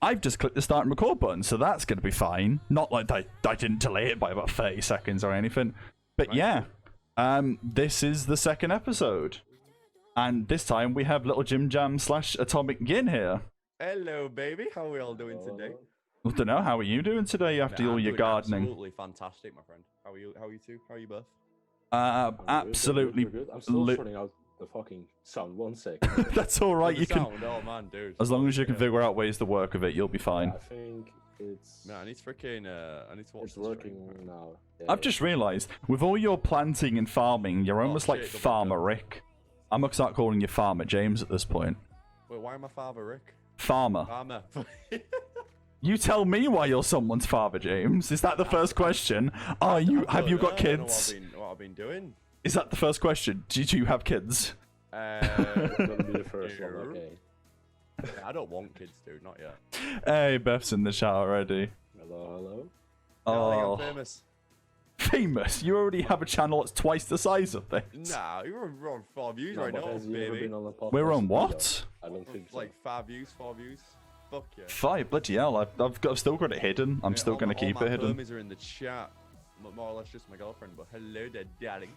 I've just clicked the start and record button, so that's going to be fine. Not like I didn't delay it by about 30 seconds or anything. But yeah, this is the second episode. And this time we have Little Jim Jam / Atomic Yin here. Hello, baby. How are we all doing today? I don't know, how are you doing today after all your gardening? Absolutely fantastic, my friend. How are you? How are you two? How are you both? Absolutely. Good. I'm still sorting out the fucking sound. 1 sec. That's all right. You can. Oh man, dude. As long as you can figure out ways to work with it, you'll be fine. I think it's. Man, I need to freaking. I need to watch. It's working now. Yeah, I've just realised, with all your planting and farming, you're almost like shit, double Farmer jump. Rick. I'm gonna start calling you Farmer James at this point. Wait, why am I Father Rick? Farmer. Farmer. You tell me why you're someone's father, James. Is that the first question? Are you? Have you got I don't know kids? what I've been doing. Is that the first question? Did you have kids? It's gonna be the first one. Okay. I don't want kids, dude. Not yet. Hey, Beth's in the chat already. Hello. I think Oh, I'm famous. famous! You already have a channel that's twice the size of this. Nah, we're on 4 views No, right but now, has he ever baby. been on a podcast? We're on either? what? I don't think so. Like 5 views, 4 views. Fuck yeah. 5, bloody hell! I've still got it hidden. I'm Yeah, still all gonna my- keep all it my hidden. homies are in the chat. More or less just my girlfriend, but hello there, darling.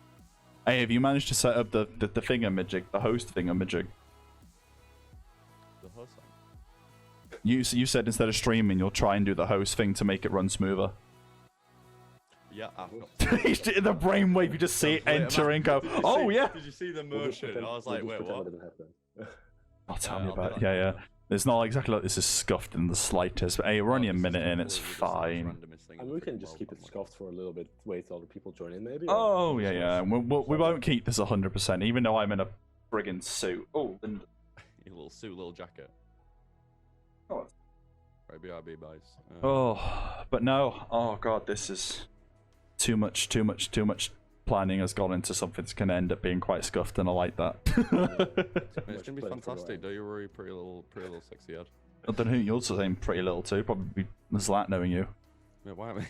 Hey, have you managed to set up the thingamajig, the host thingamajig? The host line. You said instead of streaming, you'll try and do the host thing to make it run smoother. Yeah, I've got. The brainwave, you just see it enter and go, oh yeah! Did you see the We'll just motion? pretend- I was we'll like, just wait, pretend what? it didn't happen. I'll tell Yeah, you I'll do about it. that. Yeah. It's not exactly like this is scuffed in the slightest, but hey, we're only a minute in, it's fine. And we can just keep it scuffed for a little bit. Wait till other people join in, maybe. Oh, yeah, yeah. We won't keep this 100%, even though I'm in a friggin' suit. Oh, and... Your little suit, little jacket. Oh. Right, BRB, boys. Oh, but no. Oh, God, this is... Too much planning has gone into something that's going to end up being quite scuffed, and I like that. It's gonna be fantastic. Don't you worry, pretty little sexy head. I don't know, you're also saying pretty little too, probably Zlat knowing you. Yeah, why am I?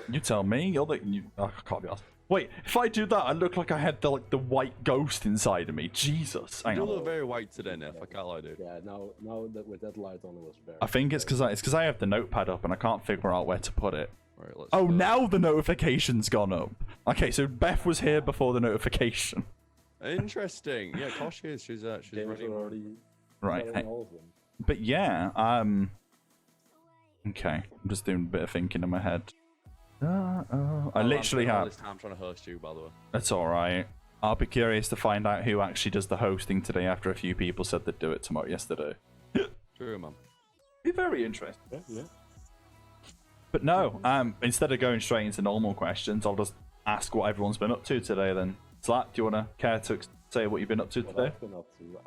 You tell me, you're the... I can't be asked. Wait, if I do that, I look like I had the white ghost inside of me. Jesus, hang You on. look very white today, Neff. I can't lie, dude. Yeah, now that with that light on, it was very. I think it's because I have the notepad up and I can't figure out where to put it. Right, let's. Oh, now the notification's gone up. Okay, so Beth was here before the notification. Interesting. Yeah, of course she is. She's James ready. already. Right. following all of them. But yeah, okay, I'm just doing a bit of thinking in my head. I literally all have. this time trying to host you, by the way. That's all right. I'll be curious to find out who actually does the hosting today after a few people said they'd do it tomorrow yesterday. True, man. Be very interesting. Yeah. But no, instead of going straight into normal questions, I'll just ask what everyone's been up to today then. Slat, do you want to care to say what you've been up to What today?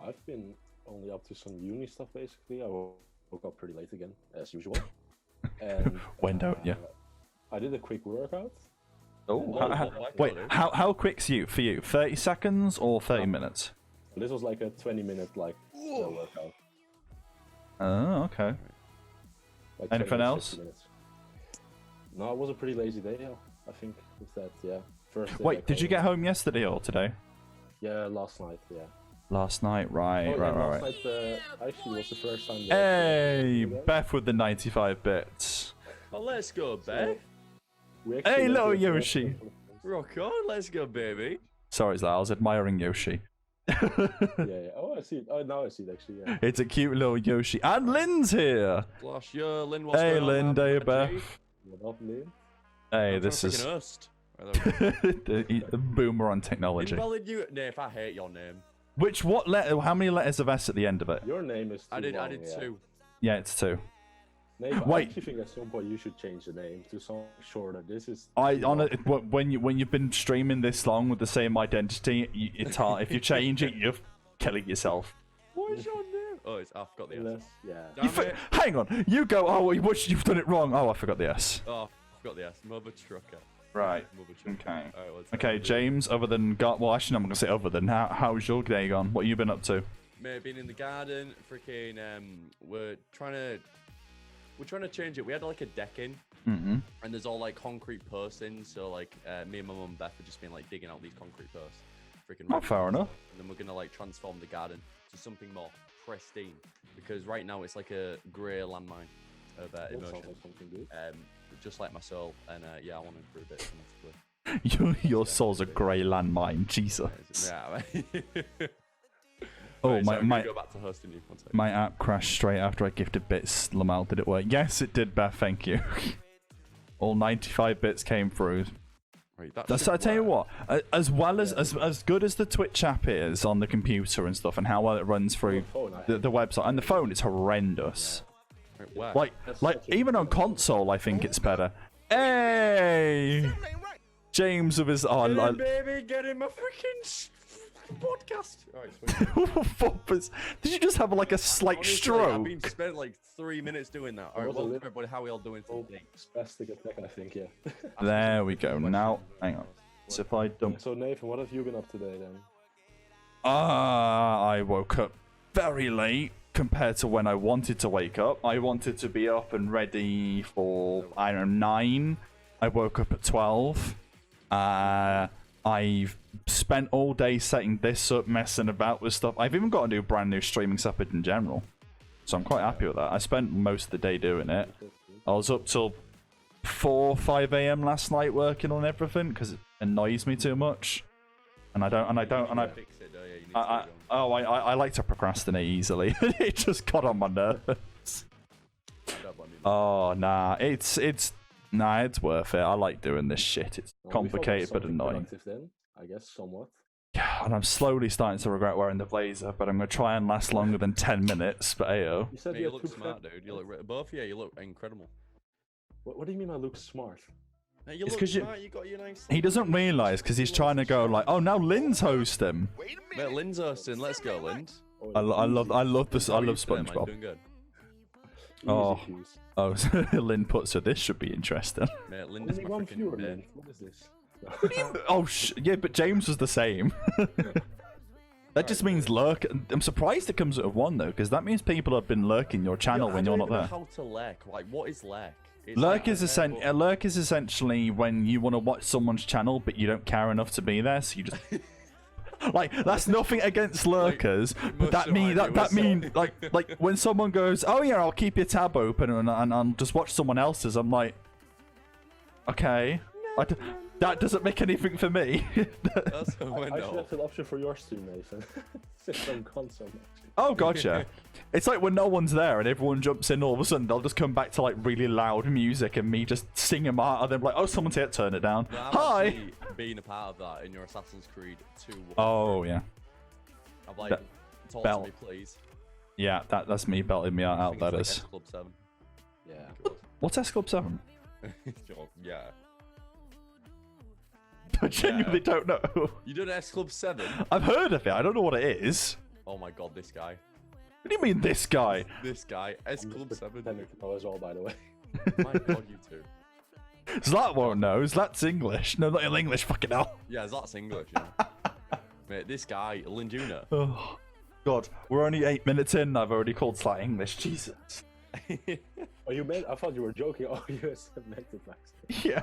I've been only up to some uni stuff basically. I woke up pretty late again, as usual. And When don't you? I did a quick workout. Oh, like wait, that, how quick's for you? 30 seconds or 30 minutes? This was like a 20-minute workout. Oh, okay. Like Anything 20 minutes, else? 50 minutes. No, it was a pretty lazy day. I think with that, yeah. First. Day Wait, did you get home yesterday or today? Yeah, last night. Yeah. Last night, right, Oh, yeah, right. last night actually was the first time. Hey, Beth with the 95 bits. Oh, let's go, Beth. We actually Hey, went little to a Yoshi. couple of things. Rock on, let's go, baby. Sorry, Zlat, I was admiring Yoshi. Yeah. Oh, I see it. Oh, now I see it actually. Yeah. It's a cute little Yoshi. And Lynn's here. Flash, yo, Lynn, what's Hey, going on, Lynn, man? day, G? Beth. What up, Liam? Hey, I'm this trying to is freaking host. Right, there we go. the boomer on technology. Invalid you, Nave. I hate your name. What letter? How many letters of S at the end of it? Your name is. I too did long, 2. Yeah, it's 2. Name, I Wait. actually think at some point you should change the name to something shorter. This is. I too on long. it when you've been streaming this long with the same identity, it's hard. If you change it, you're killing yourself. What is your name? Oh, I've got the S. Unless, yeah. Damn it. Hang on, you go. Oh, you've done it wrong. Oh, I forgot the S. Oh, I've got the S. Mother trucker. Right. Mother trucker. Okay. Alright, let's Okay, go. James. Other than well, actually, I'm not gonna say other than. How's your day gone? What have you been up to? Mate, been in the garden. Freaking. We're trying to change it. We had like a deck in, Mm-hmm. and there's all like concrete posts in. So like, me and my mum Beth have just been like digging out these concrete posts. Freaking. Oh, fair enough. and then we're gonna like transform the garden to something more pristine. Because right now it's like a grey landmine of That sounds emotion, like something good. just like my soul. And yeah, I want to improve it dramatically. Your soul's a grey landmine. Jesus. Yeah. Oh, Right, so I'm my gonna go back to hosting you. One second. my app crashed straight after I gifted bits. Lamal, did it work? Yes, it did, Beth. Thank you. All 95 bits came through. Right, that That's, should I tell you work. what, as well as good as the Twitch app is on the computer and stuff, and how well it runs through the website and the phone, it's horrendous. Right, where? Like even on console, I think it's better. Hey, James with his baby, get in my freaking podcast. Alright, sweet. Did you just have like a slight Honestly, stroke? I've been spent like 3 minutes doing that. Alright, welcome everybody. How are we all doing today? Spastic attack, I think, yeah. There we go. Now, hang on. So if I dump, So Nathan, what have you been up today then? I woke up very late compared to when I wanted to wake up. I wanted to be up and ready for, I don't know, 9. I woke up at 12. I've spent all day setting this up, messing about with stuff. I've even got a brand new streaming setup in general. So I'm quite happy with that. I spent most of the day doing it. I was up till 4, 5 a.m. last night working on everything because it annoys me too much. And I Fix it, though, yeah, you need to get going. I like to procrastinate easily. It just got on my nerves. Don't blame me. Oh nah, it's worth it. I like doing this shit. It's Well, we complicated but focused on annoying. productive Then, I guess, somewhat. And I'm slowly starting to regret wearing the blazer, but I'm gonna try and last longer than 10 minutes. But ayo. You said Mate, you you had look 2 smart, friends. dude. You look both. Yeah, you look incredible. What do you mean I look smart? Mate, you It's look 'cause you- smart. You got your nice. He doesn't realise because he's trying to go like, oh, now Lynn's hosting. Mate, Lynn's hosting. Let's go, Lynn. Oh, I love this. I How are you love today, man? SpongeBob. Doing good. easy Oh. cues. Oh, so Lynn put, so this should be interesting. Mate, Lynn is Only my one freaking viewer, man. man. What is this? Oh, yeah, but James was the same. That just means lurk. I'm surprised it comes out of 1 though, because that means people have been lurking your channel when you're not there. I don't even know how to lurk. Like, what is lurk? It's Lurk like is essentially when you want to watch someone's channel, but you don't care enough to be there, so you just like that's nothing against lurkers, but that mean like when someone goes, oh yeah, I'll keep your tab open and I'll just watch someone else's. I'm like, okay, that doesn't make anything for me. That's a I should window. have that option for your stream, Nathan. Since I'm console, actually. Oh, gotcha. It's like when no one's there and everyone jumps in, all of a sudden they'll just come back to like really loud music and me just singing my heart, and they're like, oh, someone's here, turn it down. No, I'm Hi! actually being a part of that in your Assassin's Creed 2. Oh, yeah. I'm like, That talk belt. to me, please. Yeah, that's me belting me I out, think that it's is. like S Club 7. Yeah. What's S Club 7? Yeah. I genuinely don't know. You done S Club 7? I've heard of it, I don't know what it is. Oh my god, this guy. What do you mean, this guy? This guy. S Club 7. Pretending to know as well, by the way. My god, you two. Zlat won't know, Zlat's English. No, not English, fucking hell. Yeah, that's English, yeah. Mate, this guy, Linjuna. Oh, God, we're only 8 minutes in and I've already called Zlat English, Jesus. Oh, you made? I thought you were joking. Oh, you meant it, Max. Yeah.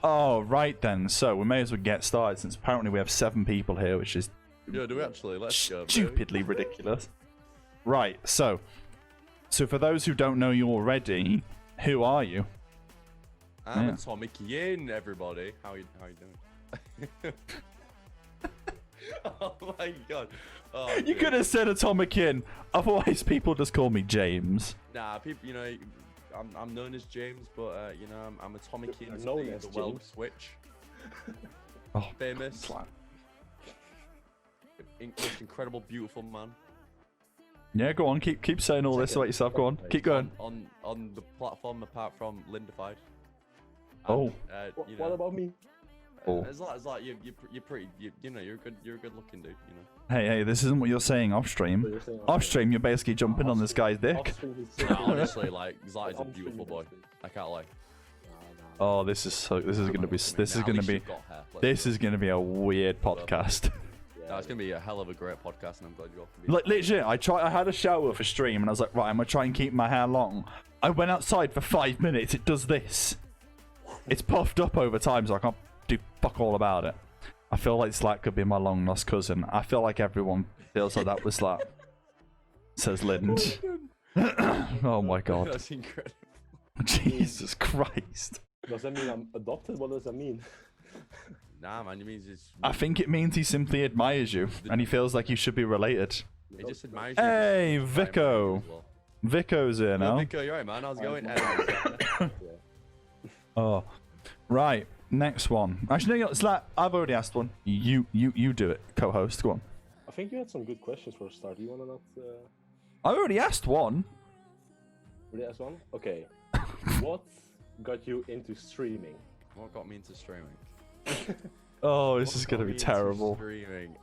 Oh, right then. So we may as well get started since apparently we have 7 people here, which is Yeah, do we actually? Let's go. baby. stupidly ridiculous. Right, so for those who don't know you already, who are you? I'm Yeah. Atomic Yin, everybody. How you doing? Oh my god. Oh, You dude. could have said Atomic Yin, otherwise people just call me James. Nah, people, I'm known as James, but I'm Atomic Yin, You're known as the world James. switch. Oh, Famous, Zlat. most incredible, beautiful man. Yeah, go on, keep saying all this about yourself. Go on, keep going. On the platform, apart from Lindified. Oh. What about me? Oh. It's like you're pretty. You're a good looking dude. Hey, this isn't what you're saying off So stream. you're saying Off stream, you're basically jumping on this guy's dick. Off-stream, he's Nah, saying- honestly, like Zlat is a On-stream, beautiful he boy. does. I can't lie. Oh, this is gonna be a weird podcast. No, it's gonna be a hell of a great podcast, and I'm glad you all can be. Like legit, I had a shower for stream, and I was like, right, I'm gonna try and keep my hair long. I went outside for 5 minutes. It does this. It's puffed up over time, so I can't do fuck all about it. I feel like Slack could be my long lost cousin. I feel like everyone feels like that with Slack. Says Lind. Oh my god. That's incredible. Jesus Christ. Does that mean I'm adopted? What does that mean? Nah, man, it means it's. I think it means he simply admires you and he feels like you should be related. It just admires you. Hey, Just admires Vico. you as well. Vico's here Oh, now. Vico, you alright, man? How's it going? Yeah. Oh, right. Next one. Actually, no, it's like I've already asked one. You do it, co-host. Go on. I think you had some good questions for a start. Do you want to not? I already asked one. Really ask one? Okay. What got you into streaming? What got me into streaming? Oh, this What is got gonna be me into terrible. Streaming.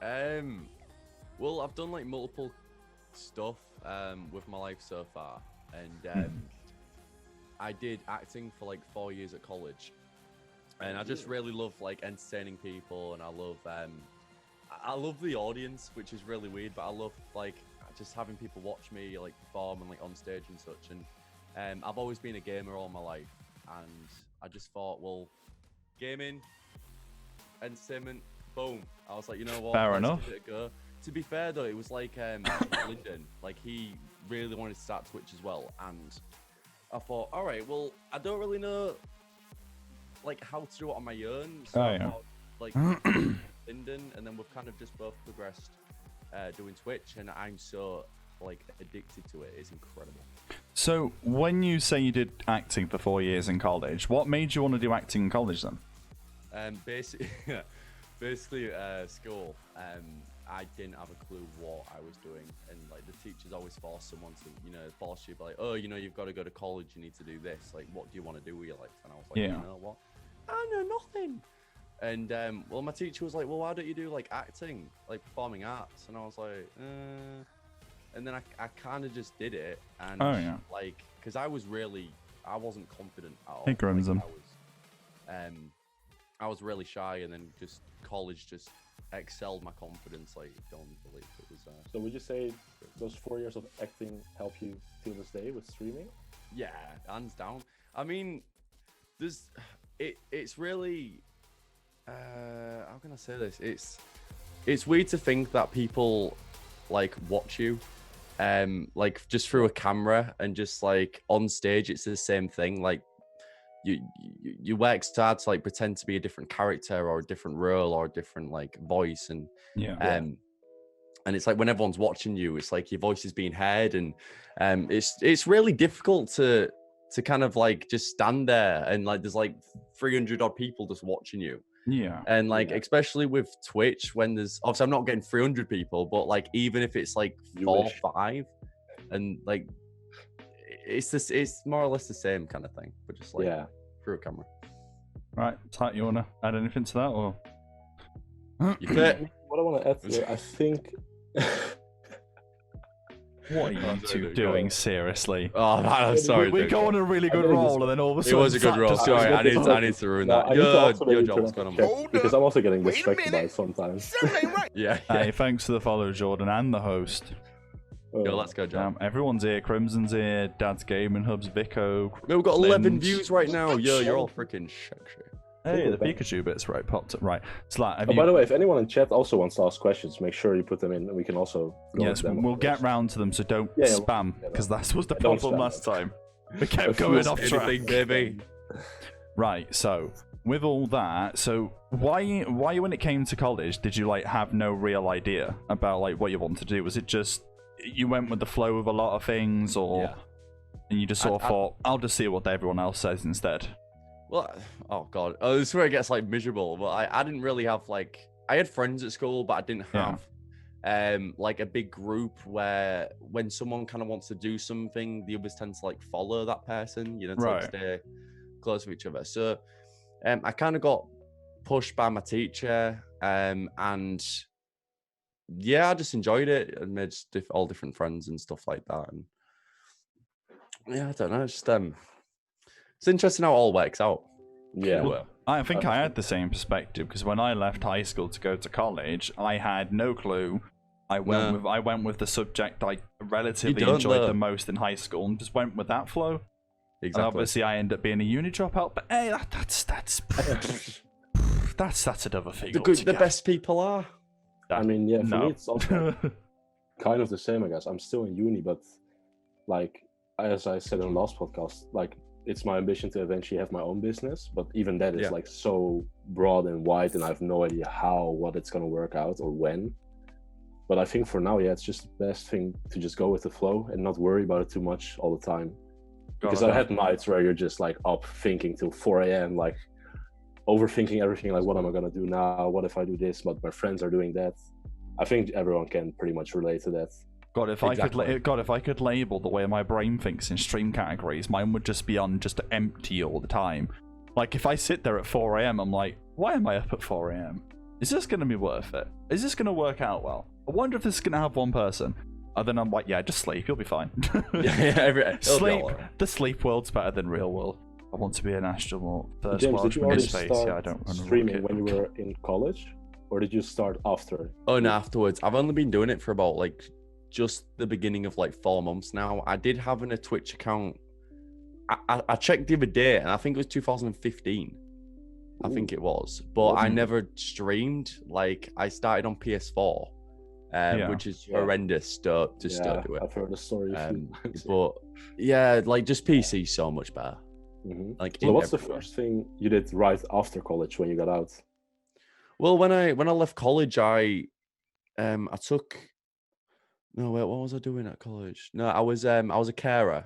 Well, I've done like multiple stuff with my life so far, and I did acting for like 4 years at college, and I just really love like entertaining people, and I love the audience, which is really weird, but I love like just having people watch me like perform and like on stage and such. And I've always been a gamer all my life, and I just thought, well, gaming, entertainment, boom. I was like, you know what? Fair let's enough. give it a go. To be fair though, it was like Lyndon, like he really wanted to start Twitch as well, and I thought, all right, well, I don't really know like how to do it on my own, so I thought, like Lyndon, and then we've kind of just both progressed doing Twitch, and I'm so like addicted to it. It's incredible. So, when you say you did acting for 4 years in college, what made you want to do acting in college then? Basically, school. I didn't have a clue what I was doing, and like the teachers always force someone to, force you, like, oh, you've got to go to college, you need to do this. Like, what do you want to do with your life? And I was like, Yeah. you know what? I know nothing. And well, my teacher was like, well, why don't you do like acting, like performing arts? And I was like, and then I kind of just did it, and like, because I wasn't confident at all. Hey, Grimson. Like, I was really shy, and then just college just excelled my confidence. Like, don't believe it was. So would you say those 4 years of acting help you till this day with streaming? Yeah, hands down. I mean, it's really, how can I say this? It's weird to think that people like watch you, like just through a camera, and just like on stage, it's the same thing. Like you work hard to like pretend to be a different character or a different role or a different like voice, and and it's like when everyone's watching you, it's like your voice is being heard, and it's really difficult to kind of like just stand there, and like there's like 300 odd people just watching you. Yeah. And like, especially with Twitch, when there's obviously I'm not getting 300 people, but like even if it's like 4 or 5, and like it's more or less the same kind of thing, but just like through a camera. Right, Tat, you wanna add anything to that, or? You fit. What I want to add here, I think. What are you two doing? Seriously. Oh man, I'm sorry. We go on a really good roll, and then all of a It sudden, was a good Tat roll. just Sorry, goes, I need to ruin that. I need to also Your maybe job's turn gone off on. chat, because I'm also getting Wait a distracted by minute. it sometimes. Something ain't right. Yeah. Hey, thanks for the follow, Jordan, and the host. Yo, let's go, John. Everyone's here. Crimson's here. Dad's Gaming Hub's Vico. Man, we've got 11 Lind. views right now. Yo, you're all freaking sexy. Hey, the Pikachu bits right popped up. Right, Slat, have Oh, you... by the way, if anyone in chat also wants to ask questions, make sure you put them in, and we can also go Yes, with them. we'll get round to them, so don't Yeah, spam, yeah, because that was the don't problem spam. last time. We kept If going you off track. Anything, baby. Right, so with all that, so why when it came to college did you like have no real idea about like what you wanted to do? Was it just you went with the flow of a lot of things, or and you just sort of thought, I'll just see what everyone else says instead? Well, oh god, this is where it gets like miserable. But I didn't really have like, I had friends at school, but I didn't have like a big group where when someone kind of wants to do something, the others tend to like follow that person, to like, stay close with each other. So I kind of got pushed by my teacher, and yeah, I just enjoyed it and made all different friends and stuff like that. And yeah, I don't know, it's just it's interesting how it all works out. Yeah. Well, I think I had the same perspective, because when I left high school to go to college, I had no clue. I went with the subject I relatively enjoyed the most in high school, and just went with that flow. Exactly. And obviously, I ended up being a uni dropout, but hey, that's that's another thing. The altogether. best people are. I mean, yeah, for No. me it's also kind of the same, I guess. I'm still in uni, but like as I said in the last podcast, like it's my ambition to eventually have my own business, but even that is Yeah. like so broad and wide, and I have no idea what it's gonna work out or when. But I think for now, yeah, it's just the best thing to just go with the flow and not worry about it too much all the time. Because I had nights where you're just like up thinking till 4 a.m., like overthinking everything, like what am I gonna do now? What if I do this? But my friends are doing that. I think everyone can pretty much relate to that. God, if I could label the way my brain thinks in stream categories, mine would just be on just empty all the time. Like if I sit there at 4 a.m., I'm like, why am I up at 4 a.m.? Is this going to be worth it? Is this going to work out well? I wonder if this is going to have one person. And then I'm like, yeah, just sleep. You'll be fine. Sleep. The sleep world's better than real world. I want to be an astronaut. First James, Welsh did you in already space. start Yeah, I don't run a streaming rocket. when you were in college, or did you start after? Oh no, afterwards. I've only been doing it for about like just the beginning of like 4 months now. I did have a Twitch account. I checked the other day, and I think it was 2015. I think it was, but I never streamed. Like I started on PS4, which is horrendous to start with. I've heard the story. But yeah, like just PC so much better. Like, so what's the first thing you did right after college when you got out? Well, when I left college, I took. No, wait, what was I doing at college? No, I was a carer.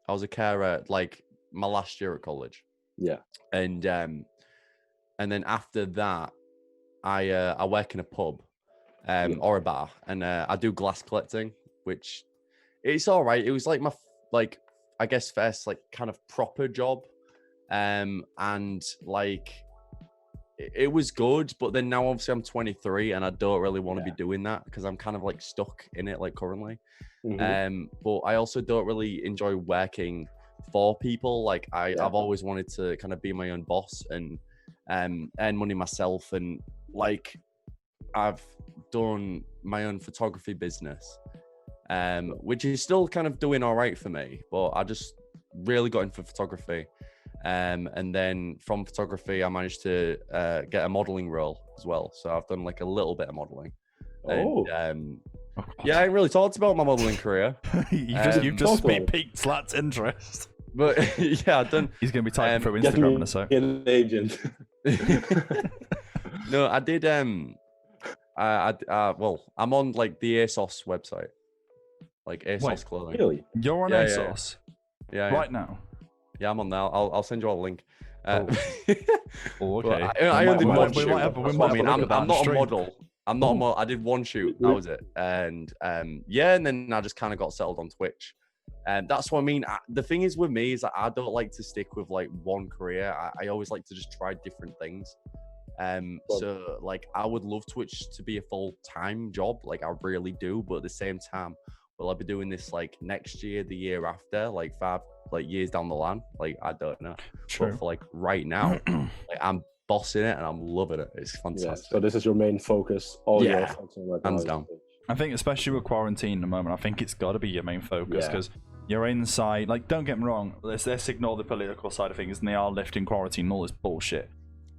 I was a carer like my last year at college. Yeah. And then after that, I work in a pub, or a bar, and I do glass collecting, which it's all right. It was like my I guess first like kind of proper job, and like it was good. But then now obviously I'm 23 and I don't really want to be doing that because I'm kind of like stuck in it like currently. But I also don't really enjoy working for people. Like I've always wanted to kind of be my own boss and earn money myself, and like I've done my own photography business, which is still kind of doing all right for me, but I just really got into photography, and then from photography I managed to get a modeling role as well, so I've done like a little bit of modeling. And, yeah, I ain't really talked about my modeling career. You've just piqued Slat's interest. But yeah, I've done. He's gonna be typing through Instagram in a sec. An agent. No, I did. Well, I'm on like the ASOS website, like ASOS clothing. Really? You're on ASOS? Yeah. Right now? Yeah, I'm on now. I'll send you all a link. Okay. I only did one we shoot. might have I mean, I'm not a model. I'm not a model. I did one shoot. That was it. And and then I just kind of got settled on Twitch. And that's what I mean. The thing is with me is that I don't like to stick with like one career. I always like to just try different things. So like I would love Twitch to be a full-time job. Like I really do. But at the same time, will I be doing this like next year, the year after, like 5 years down the line? Like I don't know. True. But for like right now, like, I'm bossing it and I'm loving it. It's fantastic. So this is your main focus. Your function right hands now. down. I think especially with quarantine at the moment, I think it's got to be your main focus because you're inside. Like, don't get me wrong, let's ignore the political side of things, and they are lifting quarantine and all this bullshit.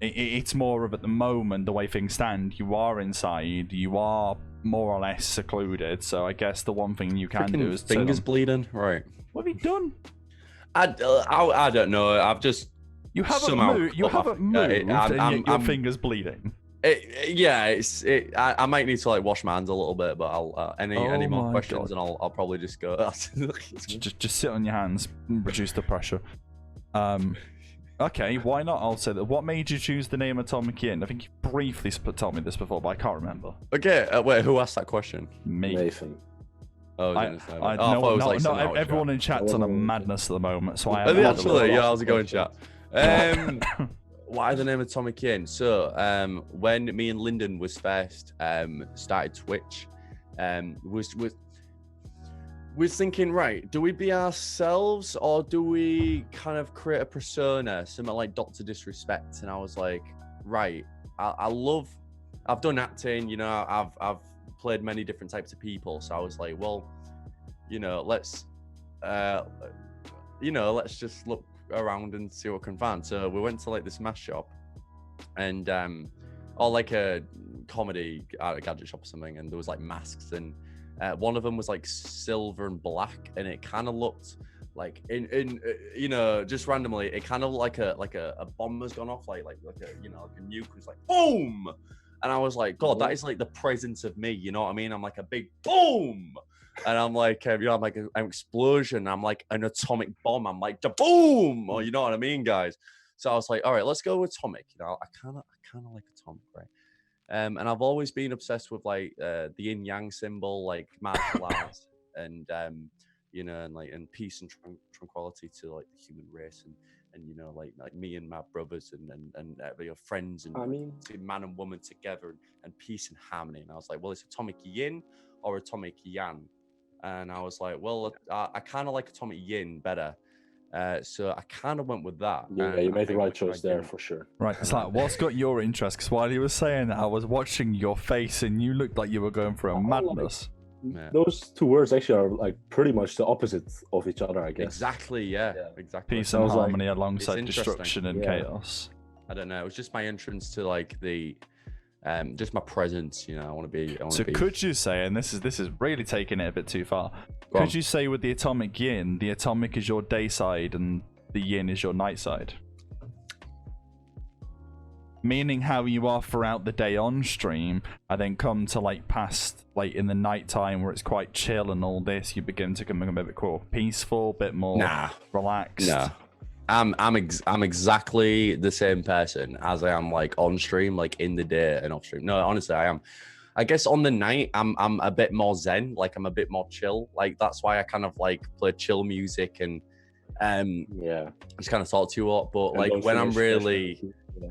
It's more of, at the moment, the way things stand, you are inside, you are more or less secluded, so I guess the one thing you can do is fingers bleeding. Right. What have you done? I don't know. I've just You haven't moved. You haven't moved, and yet your fingers bleeding. I might need to like wash my hands a little bit, but I'll any more questions, and I'll probably just go. just sit on your hands, reduce the pressure. Okay, why not? I'll say that. What made you choose the name Atomic Yin? I think you briefly told me this before, but I can't remember. Okay, wait, who asked that question? Me. Nathan. Oh, no, everyone in chat's on a madness at the moment, so I actually, how's it going, chat? Why the name Atomic Yin? So, when me and Lyndon was first started Twitch, was thinking, right, do we be ourselves or do we kind of create a persona, something like Dr. Disrespect? And I was like, right, I've done acting, you know, I've played many different types of people, so I was like, well, let's just look around and see what we can find. So we went to like this mask shop, and or like a comedy at a gadget shop or something, and there was like masks, and one of them was like silver and black, and it kind of looked like in you know, just randomly, it kind of like a bomb has gone off, like a, you know, like a nuke was like boom, and I was like, God, that is like the presence of me, you know what I mean? I'm like a big boom, and I'm like, you know, I'm like an explosion, I'm like an atomic bomb, I'm like the boom, or you know what I mean, guys? So I was like, all right, let's go with atomic. You know, I kind of like atomic, right? And I've always been obsessed with like the yin yang symbol, like martial arts, and you know, and like and peace and tranquility to like the human race, and you know, like me and my brothers and your friends, and I mean, man and woman together, and peace and harmony. And I was like, well, it's atomic yin or atomic yang, and I was like, well, I kind of like atomic yin better. So I kind of went with that. Yeah, you made the right choice there for sure. Right, it's like, what's got your interest? Because while you were saying that, I was watching your face, and you looked like you were going for a madness. Yeah. Those two words actually are like pretty much the opposite of each other, I guess. Exactly, yeah. Exactly. Peace and Sounds like- harmony alongside It's destruction and Yeah. chaos. I don't know. It was just my entrance to like the, just my presence. You know, I want to be. So could you say, and this is really taking it a bit too far, could you say with the atomic yin, the atomic is your day side and the yin is your night side? Meaning how you are throughout the day on stream, and then come to like past like in the night time where it's quite chill and all this, you begin to become a bit more peaceful, a bit more relaxed. Nah. I'm exactly the same person as I am like on stream, like in the day and off stream. No, honestly, I am. I guess on the night I'm a bit more zen, like I'm a bit more chill. Like that's why I kind of like play chill music and just kind of talk to you a lot. But like when I'm really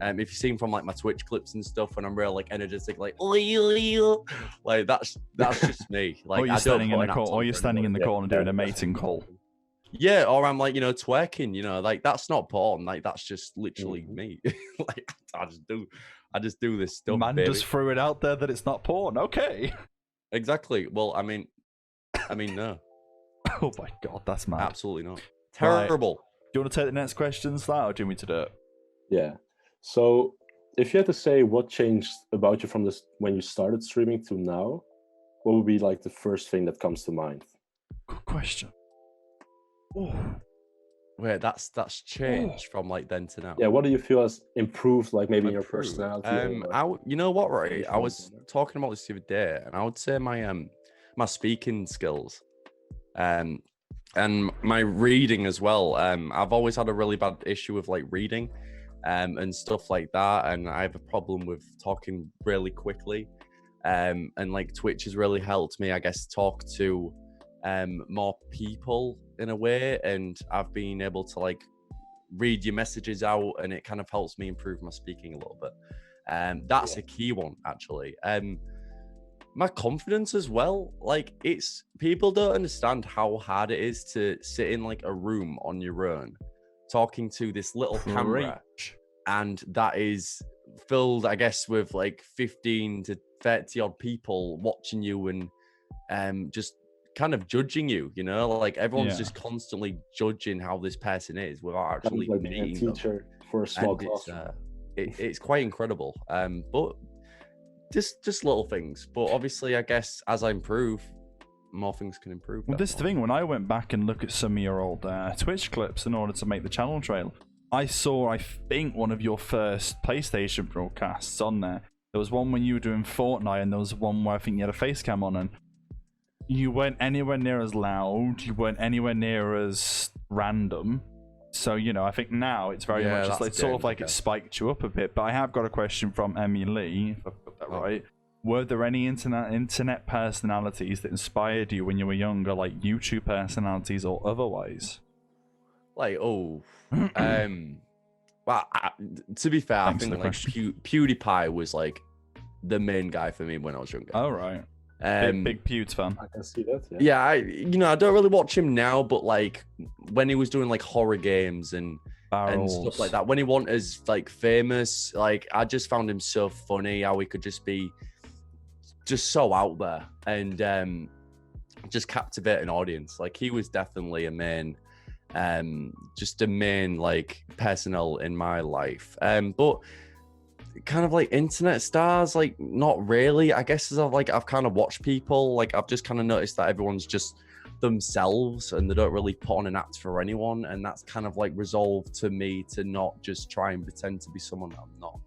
if you've seen from like my Twitch clips and stuff, when I'm real like energetic, like like that's just me. Like or you're standing in the corner, or you're standing in the corner doing a mating call. Yeah, or I'm like, you know, twerking, you know, like that's not porn, like that's just literally me. Like I just do this stuff. Man baby. just threw it out there that it's not porn. Okay. Exactly. Well, I mean no. Oh my god, that's mad. Absolutely not. Terrible. Right. Do you want to take the next question, Slat, or do you want me to do it? Yeah. So if you had to say what changed about you from this when you started streaming to now, what would be like the first thing that comes to mind? Good question. Oh. Wait, that's changed from like then to now. Yeah, what do you feel has improved, like maybe in your Improved. personality? You know what, right? I anything was like that? talking about this the other day, and I would say my speaking skills, and my reading as well. I've always had a really bad issue with like reading, and stuff like that, and I have a problem with talking really quickly, and like Twitch has really helped me, I guess, talk to more people in a way, and I've been able to like read your messages out, and it kind of helps me improve my speaking a little bit. That's a key one actually. My confidence as well, like it's people don't understand how hard it is to sit in like a room on your own talking to this little camera, and that is filled, I guess, with like 15 to 30 odd people watching you, and just kind of judging you, you know, like everyone's just constantly judging how this person is without actually like being a meeting them. teacher for a small And class. it's quite incredible. But just little things. But obviously, I guess as I improve, more things can improve. Well, this is the thing. When I went back and looked at some of your old Twitch clips in order to make the channel trail, I saw, I think, one of your first PlayStation broadcasts on there. There was one when you were doing Fortnite, and there was one where I think you had a face cam on, and you weren't anywhere near as loud, you weren't anywhere near as random. So, you know, I think now it's very much just like, sort of like it spiked you up a bit. But I have got a question from Emmy Lee, if I've got that right. Were there any internet personalities that inspired you when you were younger, like YouTube personalities or otherwise? Like, well, to be fair, Thanks I think like PewDiePie was like the main guy for me when I was younger. Oh, right. Big Pewds fan. I can see that. Yeah, I don't really watch him now, but like when he was doing like horror games and stuff like that, when he wasn't as like famous, like I just found him so funny how he could just be just so out there and just captivate an audience. Like he was definitely a main just a main like personnel in my life. But kind of like internet stars, like not really. I guess as I've kind of watched people, like I've just kind of noticed that everyone's just themselves and they don't really put on an act for anyone, and that's kind of like resolved to me to not just try and pretend to be someone that I'm not.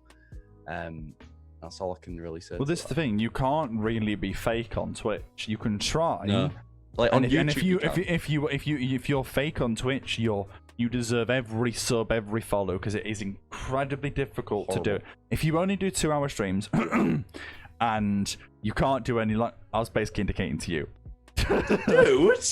That's all I can really say. Well, this is the thing. You can't really be fake on Twitch. You can try. No. Like on and YouTube, if you're fake on Twitch, you deserve every sub, every follow, because it is incredibly difficult to do. If you only do 2-hour streams and you can't do any, like I was basically indicating to you, dude.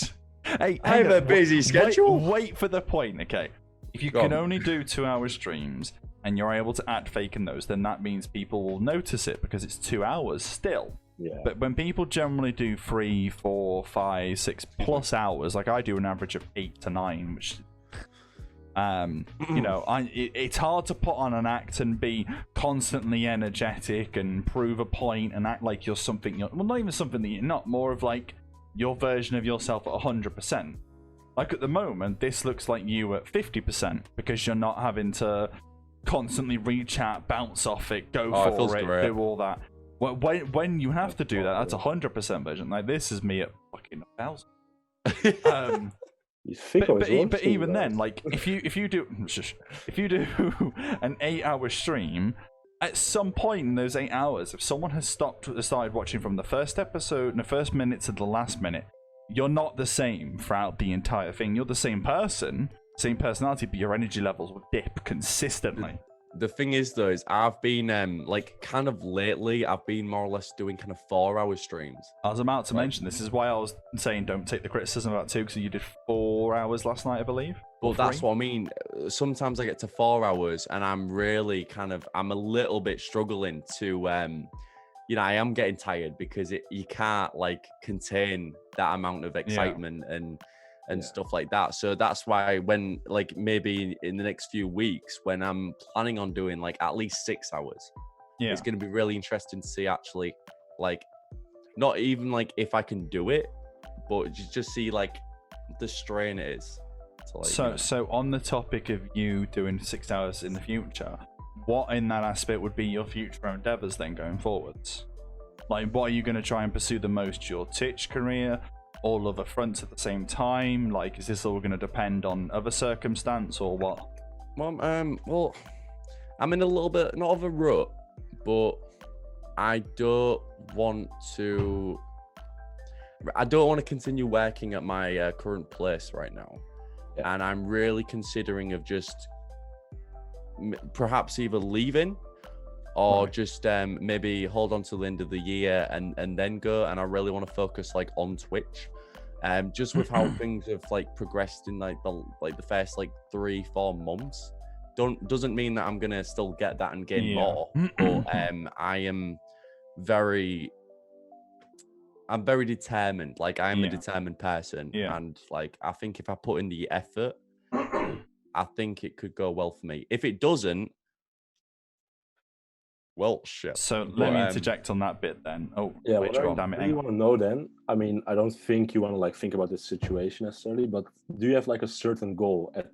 Hey, I have a busy schedule. Wait for the point, okay? If you can only do 2-hour streams and you're able to act fake in those, then that means people will notice it because it's 2 hours still. Yeah. But when people generally do 3, 4, 5, 6+ hours, like I do an average of 8 to 9, which you know, it's hard to put on an act and be constantly energetic and prove a point and act like you're something well, not even something that you're not, more of like your version of yourself at 100%. Like at the moment, this looks like you at 50% because you're not having to constantly reach out, bounce off it, go for it, do all that. Well, when you have to do that, that's 100% version. Like this is me at fucking 1,000. But even then, like if you do an 8-hour stream, at some point in those 8 hours, if someone has started watching from the first episode and the first minute to the last minute, you're not the same throughout the entire thing. You're the same person, same personality, but your energy levels will dip consistently. The thing is, though, is I've been like kind of lately, I've been more or less doing kind of 4-hour streams. I was about to mention this is why I was saying don't take the criticism about 2, because you did 4 hours last night, I believe. Well, that's what I mean. Sometimes I get to 4 hours and I'm really I'm a little bit struggling to, you know, I am getting tired because you can't like contain that amount of excitement and stuff like that. So that's why when like maybe in the next few weeks when I'm planning on doing like at least 6 hours, it's going to be really interesting to see actually like not even like if I can do it, but just see like the strain it is. So on the topic of you doing 6 hours in the future, what in that aspect would be your future endeavors then going forwards? Like what are you going to try and pursue the most? Your Twitch career? All other fronts at the same time? Like, is this all going to depend on other circumstance or what? Well, I'm in a little bit not of a rut, but I don't want to continue working at my current place right now, and I'm really considering of just perhaps either leaving or just maybe hold on till the end of the year and then go. And I really want to focus like on Twitch, just with how things have like progressed in like the first like 3-4 months. Doesn't mean that I'm gonna still get that and gain more, but I'm very determined. Like I'm a determined person, and like I think if I put in the effort, I think it could go well for me. If it doesn't, well, shit. So let me interject on that bit then. Oh, yeah. wait, What I really want to know then, I mean, I don't think you want to like think about this situation necessarily, but do you have like a certain goal at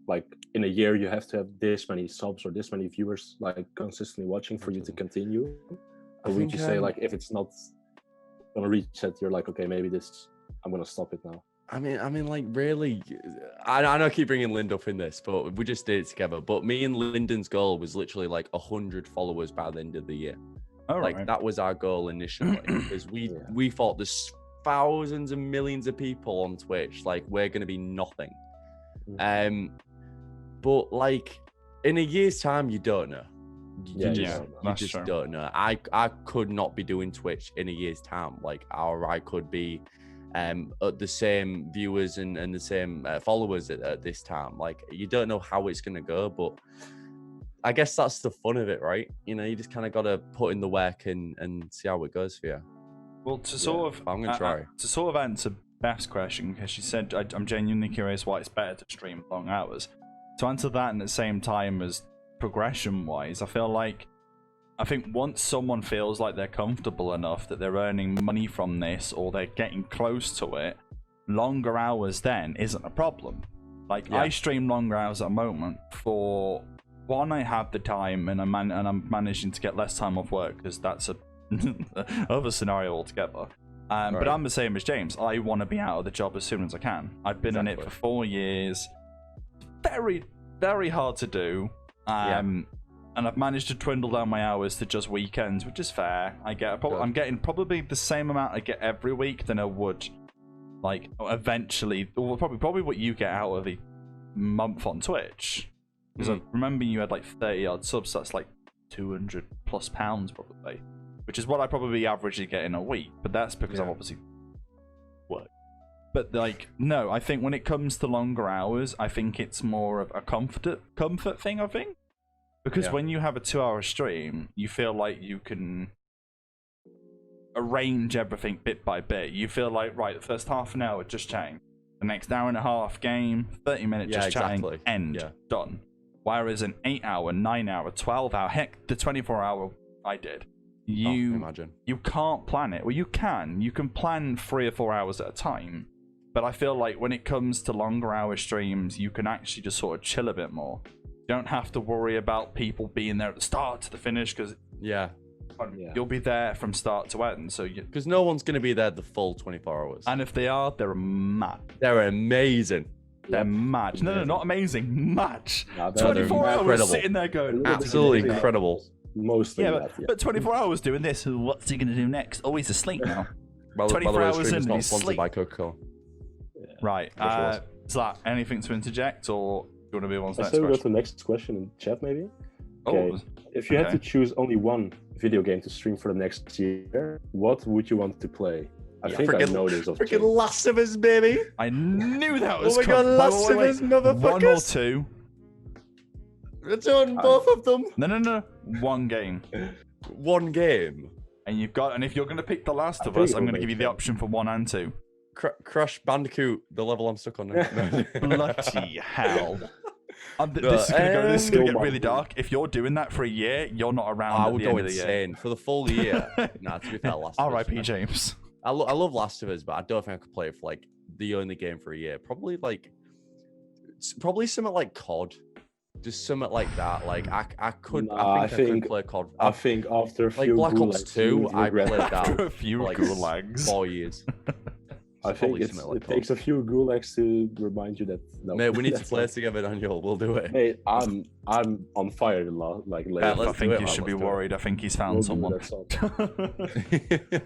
like in a year you have to have this many subs or this many viewers like consistently watching for you to continue? Or would you say like if it's not gonna reach that, you're like, okay, maybe I'm gonna stop it now? I mean, like, really, I know I keep bringing Lind up in this, but we just did it together. But me and Lyndon's goal was literally like 100 followers by the end of the year. That was our goal initially, because we thought there's thousands and millions of people on Twitch, like we're gonna be nothing. But like in a year's time, you don't know. You just don't know. I could not be doing Twitch in a year's time, like, or I could be at the same viewers and the same followers at this time. Like, you don't know how it's gonna go, but I guess that's the fun of it, right? You know, you just kind of got to put in the work and see how it goes for you. Well, I'm gonna try to sort of answer Beth's question, because she said I'm genuinely curious why it's better to stream long hours. To answer that, and at the same time as progression wise, I think once someone feels like they're comfortable enough that they're earning money from this, or they're getting close to it, longer hours then isn't a problem. Like, I stream longer hours at the moment for one, I have the time, and I'm managing to get less time off work because that's a other scenario altogether. But I'm the same as James. I want to be out of the job as soon as I can. I've been in it for 4 years. Very, very hard to do. And I've managed to dwindle down my hours to just weekends, which is fair. I'm getting probably the same amount I get every week than I would, like, eventually, or probably what you get out of the month on Twitch. Because I remember you had like 30-odd subs, so that's like £200+ probably. Which is what I probably averagely get in a week, but that's because I'm obviously work. But like, no, I think when it comes to longer hours, I think it's more of a comfort thing, I think. Because when you have a 2-hour stream, you feel like you can arrange everything bit by bit. You feel like, right, the first half an hour, just chatting. The next hour and a half, game, 30 minutes, just chatting, end, done. Whereas an 8-hour, 9-hour, 12-hour, heck, the 24-hour I did. You can't plan it. Well, you can plan 3 or 4 hours at a time, but I feel like when it comes to longer hour streams, you can actually just sort of chill a bit more. You don't have to worry about people being there at the start to the finish, because you'll be there from start to end. So because no one's going to be there the full 24 hours, and if they are, they're mad. They're amazing. They're mad. No, not amazing. Mad. No, 24 hours sitting there going absolutely incredible. Mostly but 24 hours doing this. What's he going to do next? Oh, he's asleep now. 24 hours in, he's asleep. By Coca-Cola. Right. Zlat, anything to interject, or do you want to move on to the next question? Go to the next question in chat, maybe. Okay. If you had to choose only one video game to stream for the next year, what would you want to play? I think I know this. Freaking Last of Us, baby! I knew that was coming. Oh my god, Last of Us, motherfuckers! 1 or 2? Return both of them. No. 1 game. 1 game. And if you're going to pick The Last of Us, I'm going to give you the option for 1 and 2. Crash Bandicoot, the level I'm stuck on now. Bloody hell. This is going to get really dark. If you're doing that for a year, you're not around at the end of the year. For the full year. Nah, to be fair, Last of Us. R.I.P. James. I love Last of Us, but I don't think I could play it for like the only game for a year. Probably something like COD. Just something like that. Like I think I could play COD. I think after a few Black Ops 2, I played that after a few for like gulags. 4 years. I think it takes a few gulags to remind you that. No, mate, we need to play together, Daniel. We'll do it. Mate, I'm on fire like lately. I think you should be worried. I think he's found someone.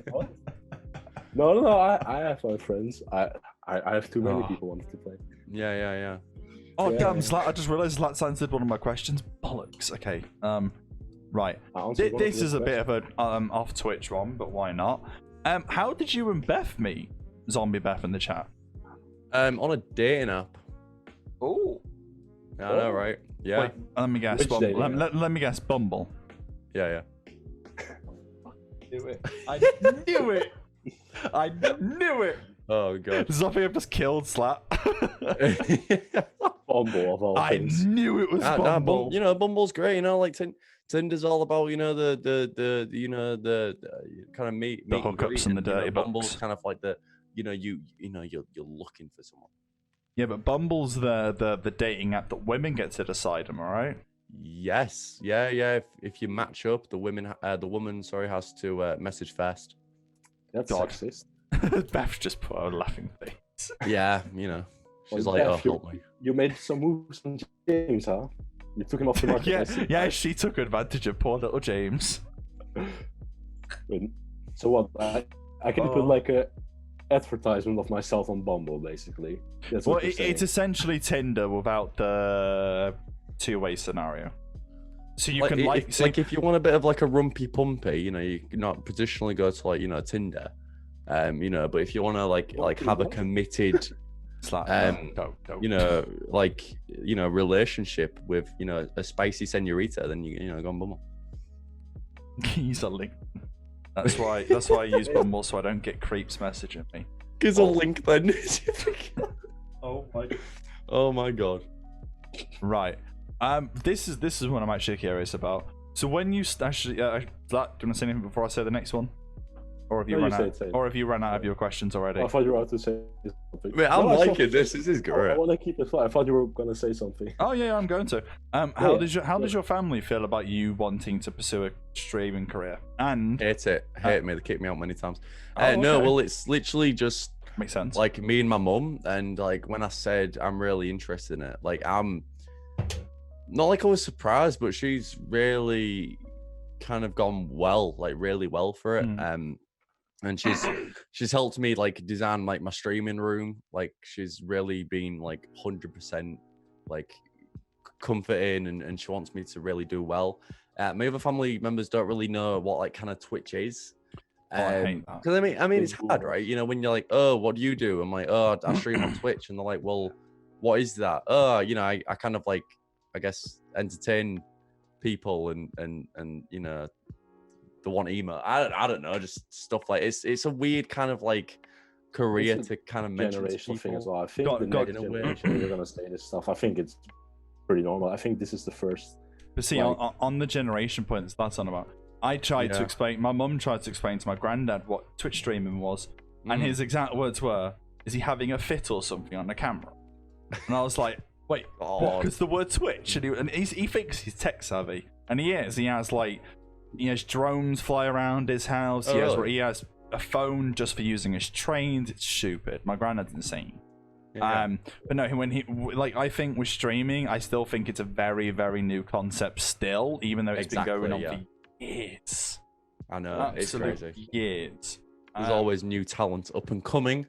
What? No. I have my friends. I have too many people wanting to play. Yeah. Oh damn! Zlat, I just realised Zlat answered one of my questions. Bollocks. Okay. Right. This is a bit of a off Twitch one, but why not? How did you and Beth meet? Zombie Beth in the chat. On a dating app. Oh. I know, right? Yeah. Wait, let me guess. Let me guess. Bumble. Yeah. I knew it. I knew it. Oh god. This is something I've just killed, Slap. Bumble of all things. I knew it was Bumble. Bumble's great. Like Tinder's all about the kind of meet the hookups and the dirty Bumble's kind of like the you're looking for someone. Yeah, but Bumble's the dating app that women get to decide. Am I right? Yes. Yeah. If you match up, the woman has to message first. That's sexist. Beth just put a laughing face. Yeah, she's like, Beth, help me. You made some moves on James, huh? You took him off the market. yeah, she took advantage of poor little James. So what? I can put like a advertisement of myself on Bumble, basically. That's what it's essentially Tinder without the two-way scenario. So you can if you want a bit of like a rumpy pumpy, you can not traditionally go to like Tinder, but if you want to like have a committed, relationship with a spicy senorita, then you go on Bumble. Use a link. That's why I use Bumble, so I don't get creeps messaging me. Gives a link then. Oh my god. Right. This is what I'm actually curious about. So when you actually, do you want to say anything before I say the next one? Or have you No, run you say out? it, say it. Or have you run out of your questions already? I thought you were about to say something. Man, I'm No, I liking thought- this. This is I great. want to keep it fly. I thought you were gonna say something. Oh yeah, I'm going to. How Yeah, does your family feel about you wanting to pursue a streaming career? And Hate it. Hate me. They kicked me out many times. Oh, No, okay. well, it's literally just makes sense. like me and my mum. And like when I said I'm really interested in it, like I'm not like I was surprised, but she's really kind of gone well, like really well for it. And she's helped me like design like my streaming room. Like she's really been like 100% like comforting, and she wants me to really do well. My other family members don't really know what like kind of Twitch is. I hate that. Because I mean it's hard, right? You know, when you're like, oh, what do you do? I'm like, oh, I stream on Twitch, and they're like, well, what is that? Oh, you know, I kind of like, I guess, entertain people and you know, the one emo. I don't know, just stuff like it's a weird kind of like career It's a to kind of mention to Generational thing as people. well. I think the God, next in a way. generation we're gonna say this stuff. I think it's pretty normal. I think this is the first. But see, like- on the generation points that's on about, I tried to Yeah. explain. My mum tried to explain to my granddad what Twitch streaming was, and his exact words were, "Is he having a fit or something on the camera?" And I was like, "Wait, what?" Because the word Twitch, and he thinks he's tech savvy, and he is. He has drones fly around his house. Oh, He has a phone just for using his trains. It's stupid. My granddad's insane. Yeah. But no, I think with streaming, I still think it's a very, very new concept still, even though it's been going on Exactly, for years. I know, it's Absolute crazy. years. There's always new talent up and coming.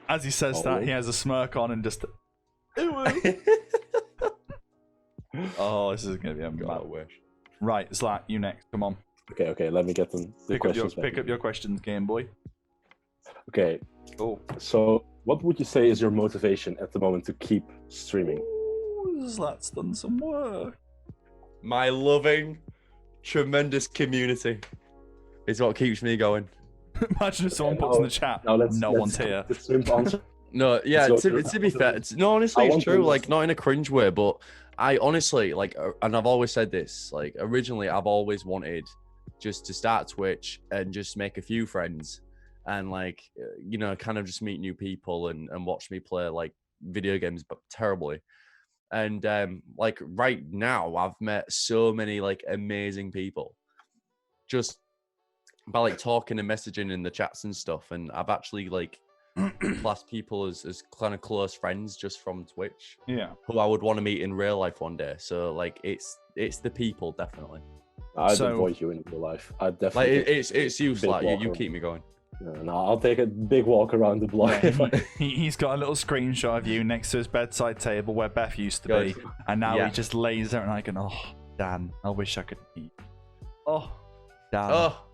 As he says that, he Always. has a smirk on and just. Oh, this is gonna be a God, mad I wish. Right, Zlat, you next. Come on, Okay. Let me get the questions. back. pick up your questions, Game Boy. Okay. Oh, So, what would you say is your motivation at the moment to keep streaming? Zlat's done some work. My loving, tremendous community is what keeps me going. Imagine if someone Okay, puts in now- the chat, Now let's. no let's one's here. The simple answer. No, yeah, Let's go to, through to be that. fair, no, honestly, I it's want true. to- Like, not in a cringe way, but I honestly, like, and I've always said this, like, originally, I've always wanted just to start Twitch and just make a few friends and, like, you know, kind of just meet new people and watch me play, like, video games, but terribly. And, like, right now, I've met so many, like, amazing people just by, like, talking and messaging in the chats and stuff. And I've actually, like, class people as kind of close friends just from Twitch Yeah. who I would want to meet in real life one day. So like it's the people definitely. I'd So- avoid you in real life. I Like definitely. it's you, Big Slat. You walker. keep me going. No, I'll take a big walk around the block. if I- He's got a little screenshot of you next to his bedside table where Beth used to Good. be, and now Yeah. he just lays there and I go, oh, Dan, I wish I could eat. Oh, Dan. Oh,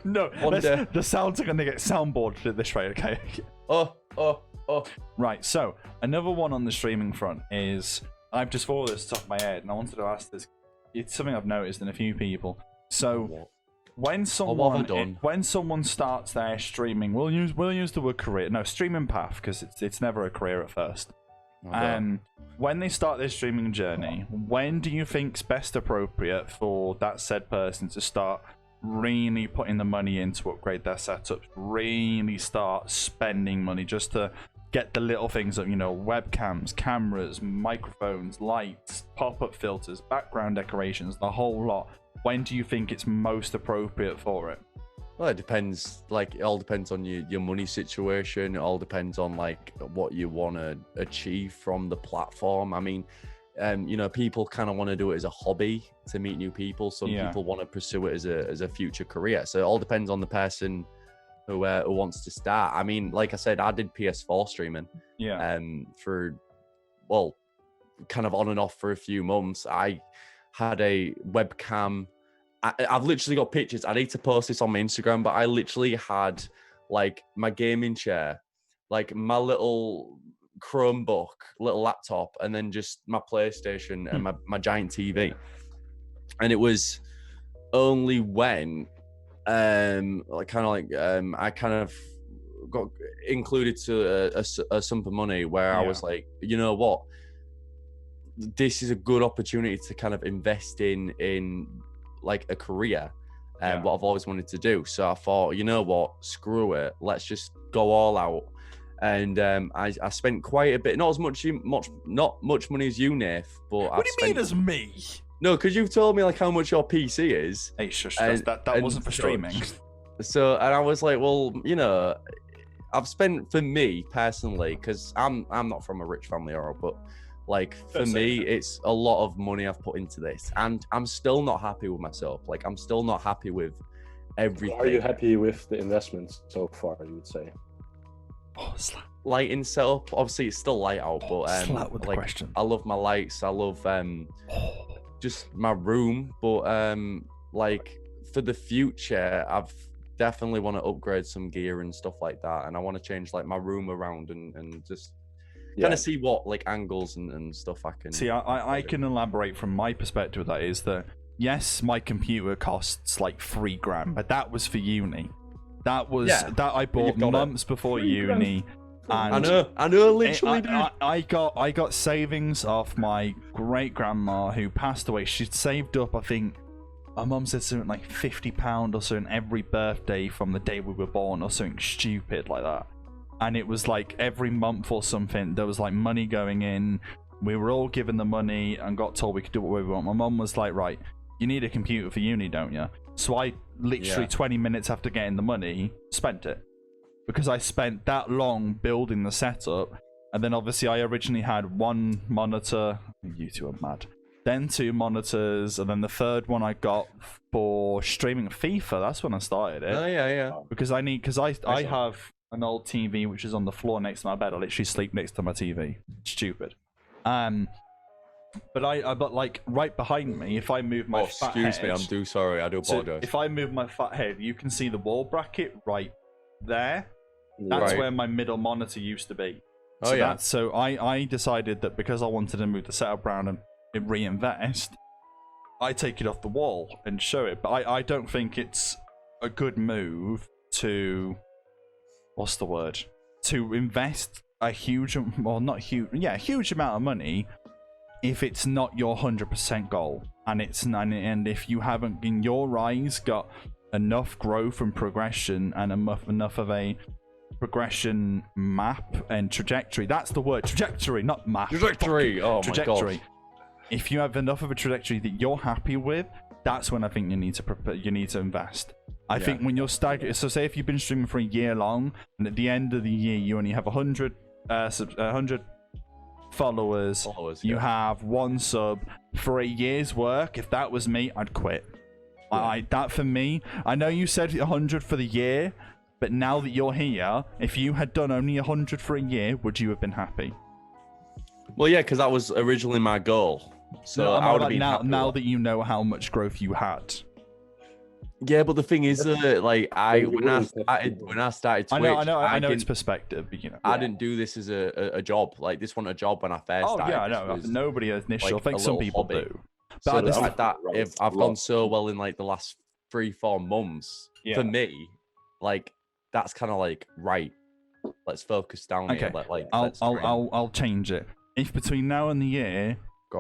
No, One day. the sounds are going to get soundboarded at this rate, okay? oh. Right, so another one on the streaming front is, I've just thought of this off the top of my head, and I wanted to ask this. It's something I've noticed in a few people. So when what have I done? someone starts their streaming, we'll use the word career. No, streaming path, because it's never a career at first. When they start their streaming journey, when do you think's best appropriate for that said person to start really putting the money in to upgrade their setups, really start spending money just to get the little things up, you know, webcams, cameras, microphones, lights, pop-up filters, background decorations, the whole lot? When do you think it's most appropriate for it? Well, it depends. Like, it all depends on your money situation. It all depends on like what you want to achieve from the platform. I mean, you know, people kind of want to do it as a hobby to meet new people. Some Yeah. people want to pursue it as a future career. So it all depends on the person who wants to start. I mean, like I said, I did PS4 streaming. Yeah. For, well, kind of on and off for a few months. I had a webcam. I've literally got pictures. I need to post this on my Instagram, but I literally had like my gaming chair, like my little Chromebook, little laptop, and then just my PlayStation and my giant TV. And it was only when I kind of got included to a sum of money where I was like, you know what, this is a good opportunity to kind of invest in like a career. what I've always wanted to do. So I thought, you know what, screw it, let's just go all out. And I spent quite a bit, not much money as you, Nath, but What do you mean as me? No, because you've told me like how much your PC is. Hey, shush, that wasn't for streaming. So, and I was like, well, you know, I've spent, for me personally, because I'm not from a rich family, but like for me, it's a lot of money I've put into this, and I'm still not happy with myself. Like I'm still not happy with everything. Are you happy with the investments so far? You would say. Oh, slap. Lighting setup, obviously it's still light out, but Slap with the like question. I love my lights. I love just my room, but like for the future, I've definitely want to upgrade some gear and stuff like that, and I want to change like my room around and just kind of see what like angles and stuff I can see. I can elaborate from my perspective. Of that is that yes, my computer costs like $3,000, but that was for uni. That was that I bought months before uni. And I know, literally, dude. I got savings off my great grandma who passed away. She'd saved up, I think, my mum said something like £50 or something every birthday from the day we were born, or something stupid like that. And it was like every month or something, there was like money going in. We were all given the money and got told we could do what we want. My mum was like, right, you need a computer for uni, don't you? So I literally 20 minutes after getting the money, spent it. Because I spent that long building the setup, and then obviously I originally had one monitor. You two are mad. Then 2 monitors, and then the third one I got for streaming FIFA. That's when I started it. Oh yeah. Because I have an old TV which is on the floor next to my bed. I literally sleep next to my TV. Stupid. But like right behind me, if I move my fat excuse head, me, I'm sorry. I do apologize. if I move my fat head, you can see the wall bracket right there. That's where my middle monitor used to be. So I decided that because I wanted to move the setup around and reinvest, I take it off the wall and show it. But I don't think it's a good move to, what's the word? To invest a huge, well not huge, a huge amount of money if it's not your 100% goal. And if you haven't, in your eyes, got enough growth and progression and enough of a progression map and trajectory. That's the word, trajectory, not map. Trajectory. Oh trajectory. My gosh. If you have enough of a trajectory that you're happy with, that's when I think you need to invest. I think when you're staggered, so say if you've been streaming for a year long, and at the end of the year you only have 100 followers, you have 1 sub for a year's work. If that was me, I'd quit. That for me, I know you said 100 for the year, but now that you're here, if you had done only 100 for a year, would you have been happy? Well, yeah, because that was originally my goal. So no, I would have been now that you know how much growth you had. Yeah, but the thing is, like when I started Twitch, I know it's perspective, but, you know, I didn't do this as a job. Like this wasn't a job when I first started. Oh yeah, I know. Nobody initially. Like I think some people hobby. do. So the fact that if I've gone so well in like the last 3-4 months, for me, like that's kind of like right. Let's focus down here. I'll change it. If between now and the year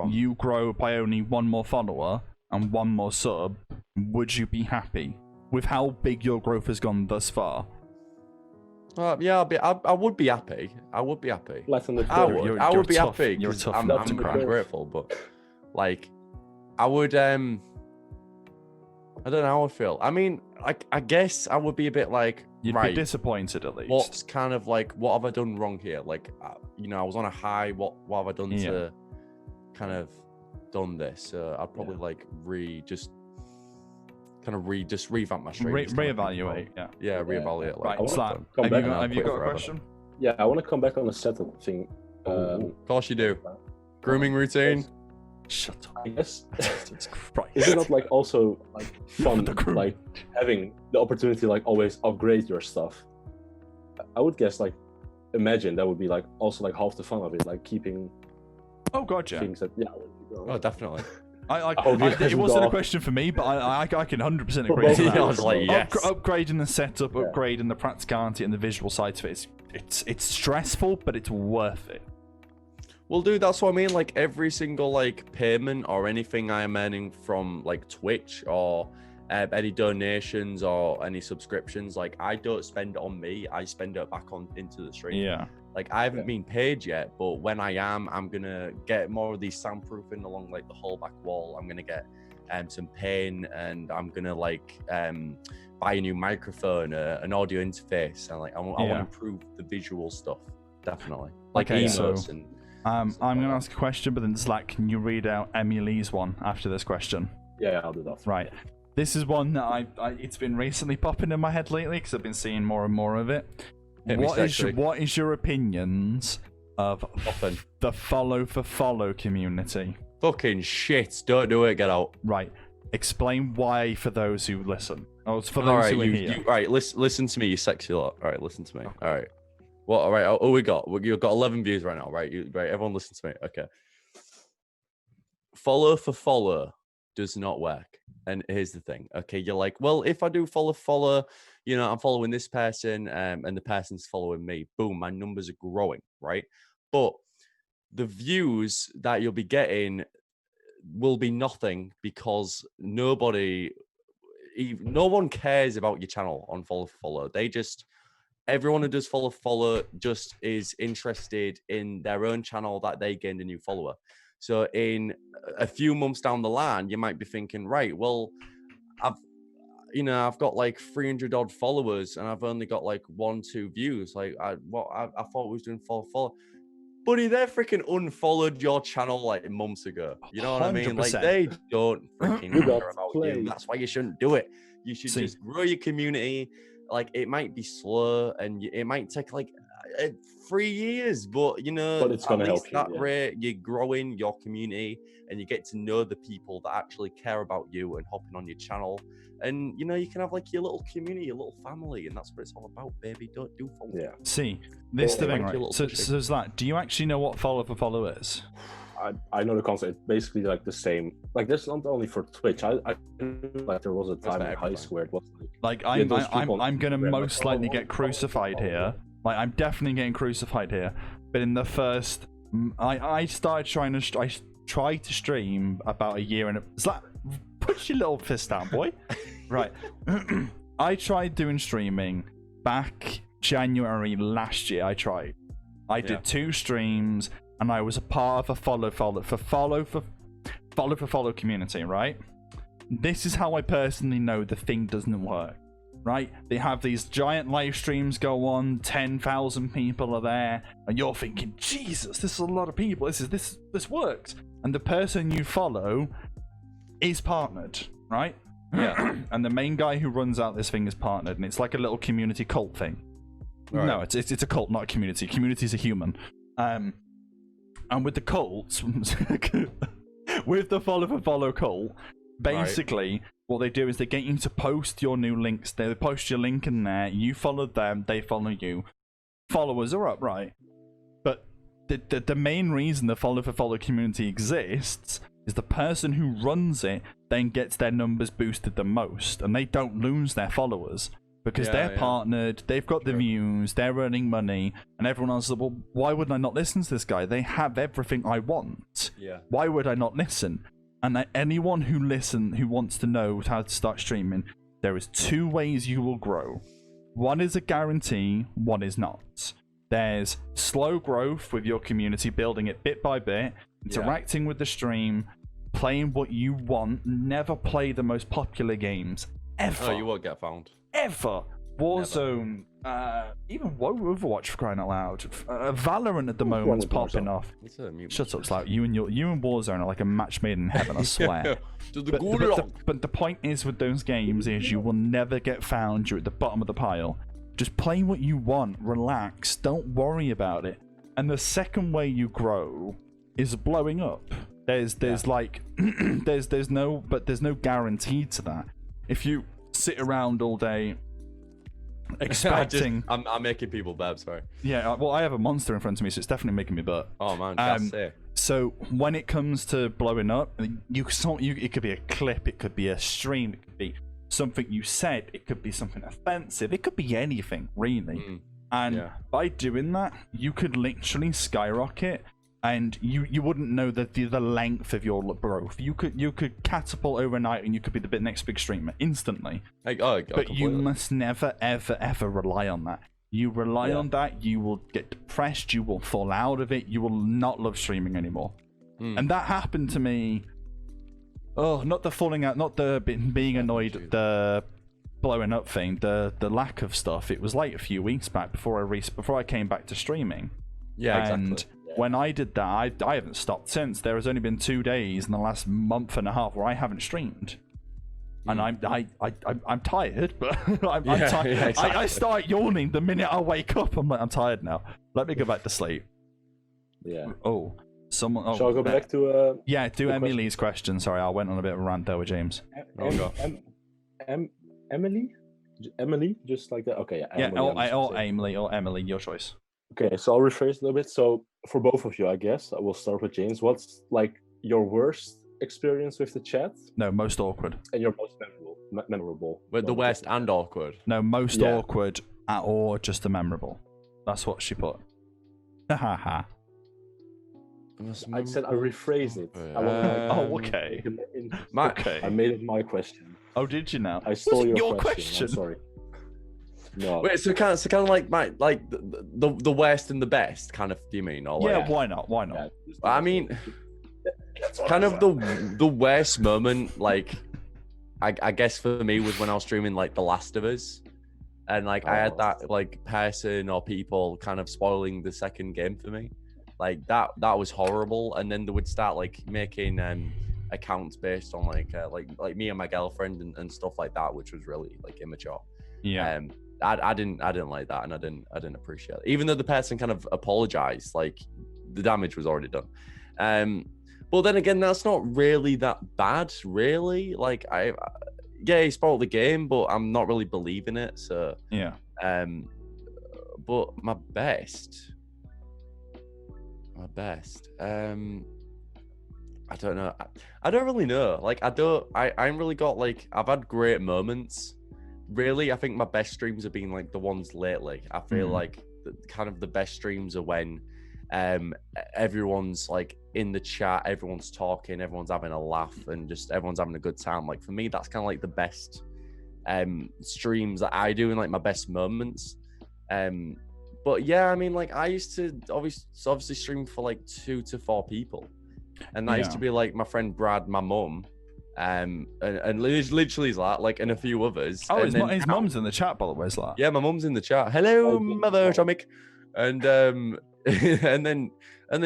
you grow by only 1 more follower and 1 more sub, would you be happy with how big your growth has gone thus far? Yeah, I would be happy. I would be happy. I would be happy. You're tough. I'm grateful, but like, I would. I don't know how I feel. I mean, I guess I would be a bit like. You'd be disappointed at least. What's kind of like, what have I done wrong here? Like, you know, I was on a high. What have I done to kind of done this? I'd probably like revamp my stream. Reevaluate. Yeah, reevaluate. Right. Have you got a question? Yeah, I want to come back on the setup thing. Of course you do. Grooming routine. Shut up. I guess. Right. Is it not like also like fun, like having the opportunity to like always upgrade your stuff? I would guess like, imagine that would be like also like half the fun of it, like keeping. Oh god, yeah. Things that Oh, definitely. It wasn't a question for me, but I can 100% agree to that. I was like, yes. Upgrading the setup, upgrading the practicality and the visual side of it, it's stressful, but it's worth it. Well, dude, that's what I mean. Like every single like payment or anything I am earning from like Twitch or any donations or any subscriptions, like I don't spend it on me, I spend it back on into the stream. Yeah. Like I haven't been paid yet, but when I am, I'm gonna get more of these soundproofing along like the whole back wall. I'm gonna get some paint, and I'm gonna like buy a new microphone, an audio interface, and like I want to improve the visual stuff, definitely. Like Okay, emotes so, and I'm stuff like gonna that. ask a question, but then Zach, can you read out Emily's one after this question? Yeah, I'll do that. Right. This is one that I it's been recently popping in my head lately because I've been seeing more and more of it. Hit me, What is your opinions of Often. the follow for follow community? Fucking shit! Don't do it. Get out. Right. Explain why for those who listen. Oh, it's for All those right, who are here. all right. Listen to me, you sexy lot. All right, listen to me. All right. Well, all right. Oh, we got. You've got 11 views right now, right? Right. Everyone, listen to me. Okay. Follow for follow does not work. And here's the thing. Okay, you're like, well, if I do follow, you know, I'm following this person, and the person's following me. Boom, my numbers are growing, right? But the views that you'll be getting will be nothing because no one cares about your channel on follow for follow. Everyone who does follow for follow just is interested in their own channel that they gained a new follower. So in a few months down the line, you might be thinking, right, well, I've got like 300 odd followers and I've only got like 1-2 views. Like I thought we was doing follow. Buddy, they freaking unfollowed your channel like months ago. You know what I mean? Like 100%. they don't freaking You got care about played. you. That's why you shouldn't do it. You should just grow your community. Like it might be slow and it might take like 3 years, but But it's gonna at least help you, that rate, you're growing your community and you get to know the people that actually care about you and hopping on your channel. And you can have like your little community, your little family, and that's what it's all about, baby. Don't do follow. Yeah. See, this is the thing, Like your right? little So Zach, do you actually know what follow for follow is? I know the concept. It's basically like the same. Like this not only for Twitch. I like there was a time in high school where it was like I'm gonna Instagram, most like, likely oh, get crucified here. Like I'm definitely getting crucified here. But in the first, I tried to stream about a year and Zach, put your little fist down, boy. Right. I tried doing streaming back January last year. I did 2 streams and I was a part of a follow for follow community, right? This is how I personally know the thing doesn't work, right? They have these giant live streams go on, 10,000 people are there, and you're thinking, Jesus, this is a lot of people. This works. And the person you follow is partnered, right? Yeah. And the main guy who runs out this thing is partnered, and it's like a little community cult thing. Right. No, it's a cult, not a community. Community's a human. And with the cults, with the follow for follow cult, basically what they do is they get you to post your new links. They post your link in there. You follow them. They follow you. Followers are up, right? But the main reason the follow for follow community exists is the person who runs it then gets their numbers boosted the most, and they don't lose their followers because they're partnered, they've got the views, they're earning money, and everyone else is like, well, why would I not listen to this guy? They have everything I want. Yeah. Why would I not listen? And anyone who wants to know how to start streaming, there is 2 ways you will grow. One is a guarantee, one is not. There's slow growth with your community, building it bit by bit, interacting with the stream, playing what you want. Never play the most popular games ever. Oh, you won't get found. Ever. Warzone, even Overwatch, for crying out loud. Valorant at the moment's popping off. Shut up, Slout. You and Warzone are like a match made in heaven, I swear. But the point is with those games is you will never get found. You're at the bottom of the pile. Just play what you want, relax, don't worry about it. And the second way you grow is blowing up. There's like there's no guarantee to that. If you sit around all day expecting I'm making people burp, sorry. Yeah, well, I have a monster in front of me, so it's definitely making me burp. Oh man, that's it. So when it comes to blowing up, it could be a clip, it could be a stream, it could be something you said, it could be something offensive, it could be anything really. And by doing that, you could literally skyrocket. and you wouldn't know the length of your growth. You could catapult overnight, and you could be the next big streamer instantly. But completely. you must never ever rely on that. You rely on that, you will get depressed. You will fall out of it. You will not love streaming anymore. And that happened to me. Oh, not the falling out, not the being annoyed, the blowing up thing, the lack of stuff. It was like a few weeks back before I came back to streaming. Yeah, and exactly. When I did that, I haven't stopped since. There has only been 2 days in the last month and a half where I haven't streamed. And I'm tired, but I'm tired. Yeah, exactly. I start yawning the minute I wake up. I'm like, I'm tired now. Let me go back to sleep. Yeah. Oh, someone. Oh, Shall I go back to? Yeah, do the Emily's question. Sorry, I went on a bit of a rant there with James. Emily, just like that. Okay. Yeah, Emily, or Emily, your choice. Okay, so I'll rephrase a little bit. So for both of you, I guess I will start with James. What's like your worst experience with the chat No, most awkward. and your most memorable? With the West and awkward. No, most Yeah. awkward or just a memorable. That's what she put. Ha ha ha. I said I rephrased it. I Oh, okay. Okay. I made it my question. Oh, did you now? I stole Was it your your question. I'm sorry. No. Wait, so kind of like the worst and the best kind of. Do you mean? Or Yeah, like, why not? Why not? Yeah, I mean, kind of the worst moment, like I guess for me was when I was streaming like The Last of Us, and like I had that like person or people kind of spoiling the second game for me. Like that was horrible. And then they would start like making accounts based on like me and my girlfriend and stuff like that, which was really like immature. Yeah. I didn't like that, and I didn't appreciate it. Even though the person kind of apologized, like the damage was already done. But then again, that's not really that bad, really. Like he spoiled the game, but I'm not really believing it. So Yeah. But my best. I don't know. I don't really know. Like I ain't really got like, I've had great moments. Really, I think my best streams have been like the ones lately. I feel like kind of the best streams are when everyone's like in the chat, everyone's talking, everyone's having a laugh, and just everyone's having a good time. Like for me, that's kind of like the best streams that I do in like my best moments. But yeah, I mean, like I used to obviously stream for like 2 to 4 people, and that used to be like my friend Brad, my mum, and literally like and a few others. Oh, and his mum's in the chat, by the way, is that? Yeah, my mum's in the chat. Hello, Mother Atomic. And and then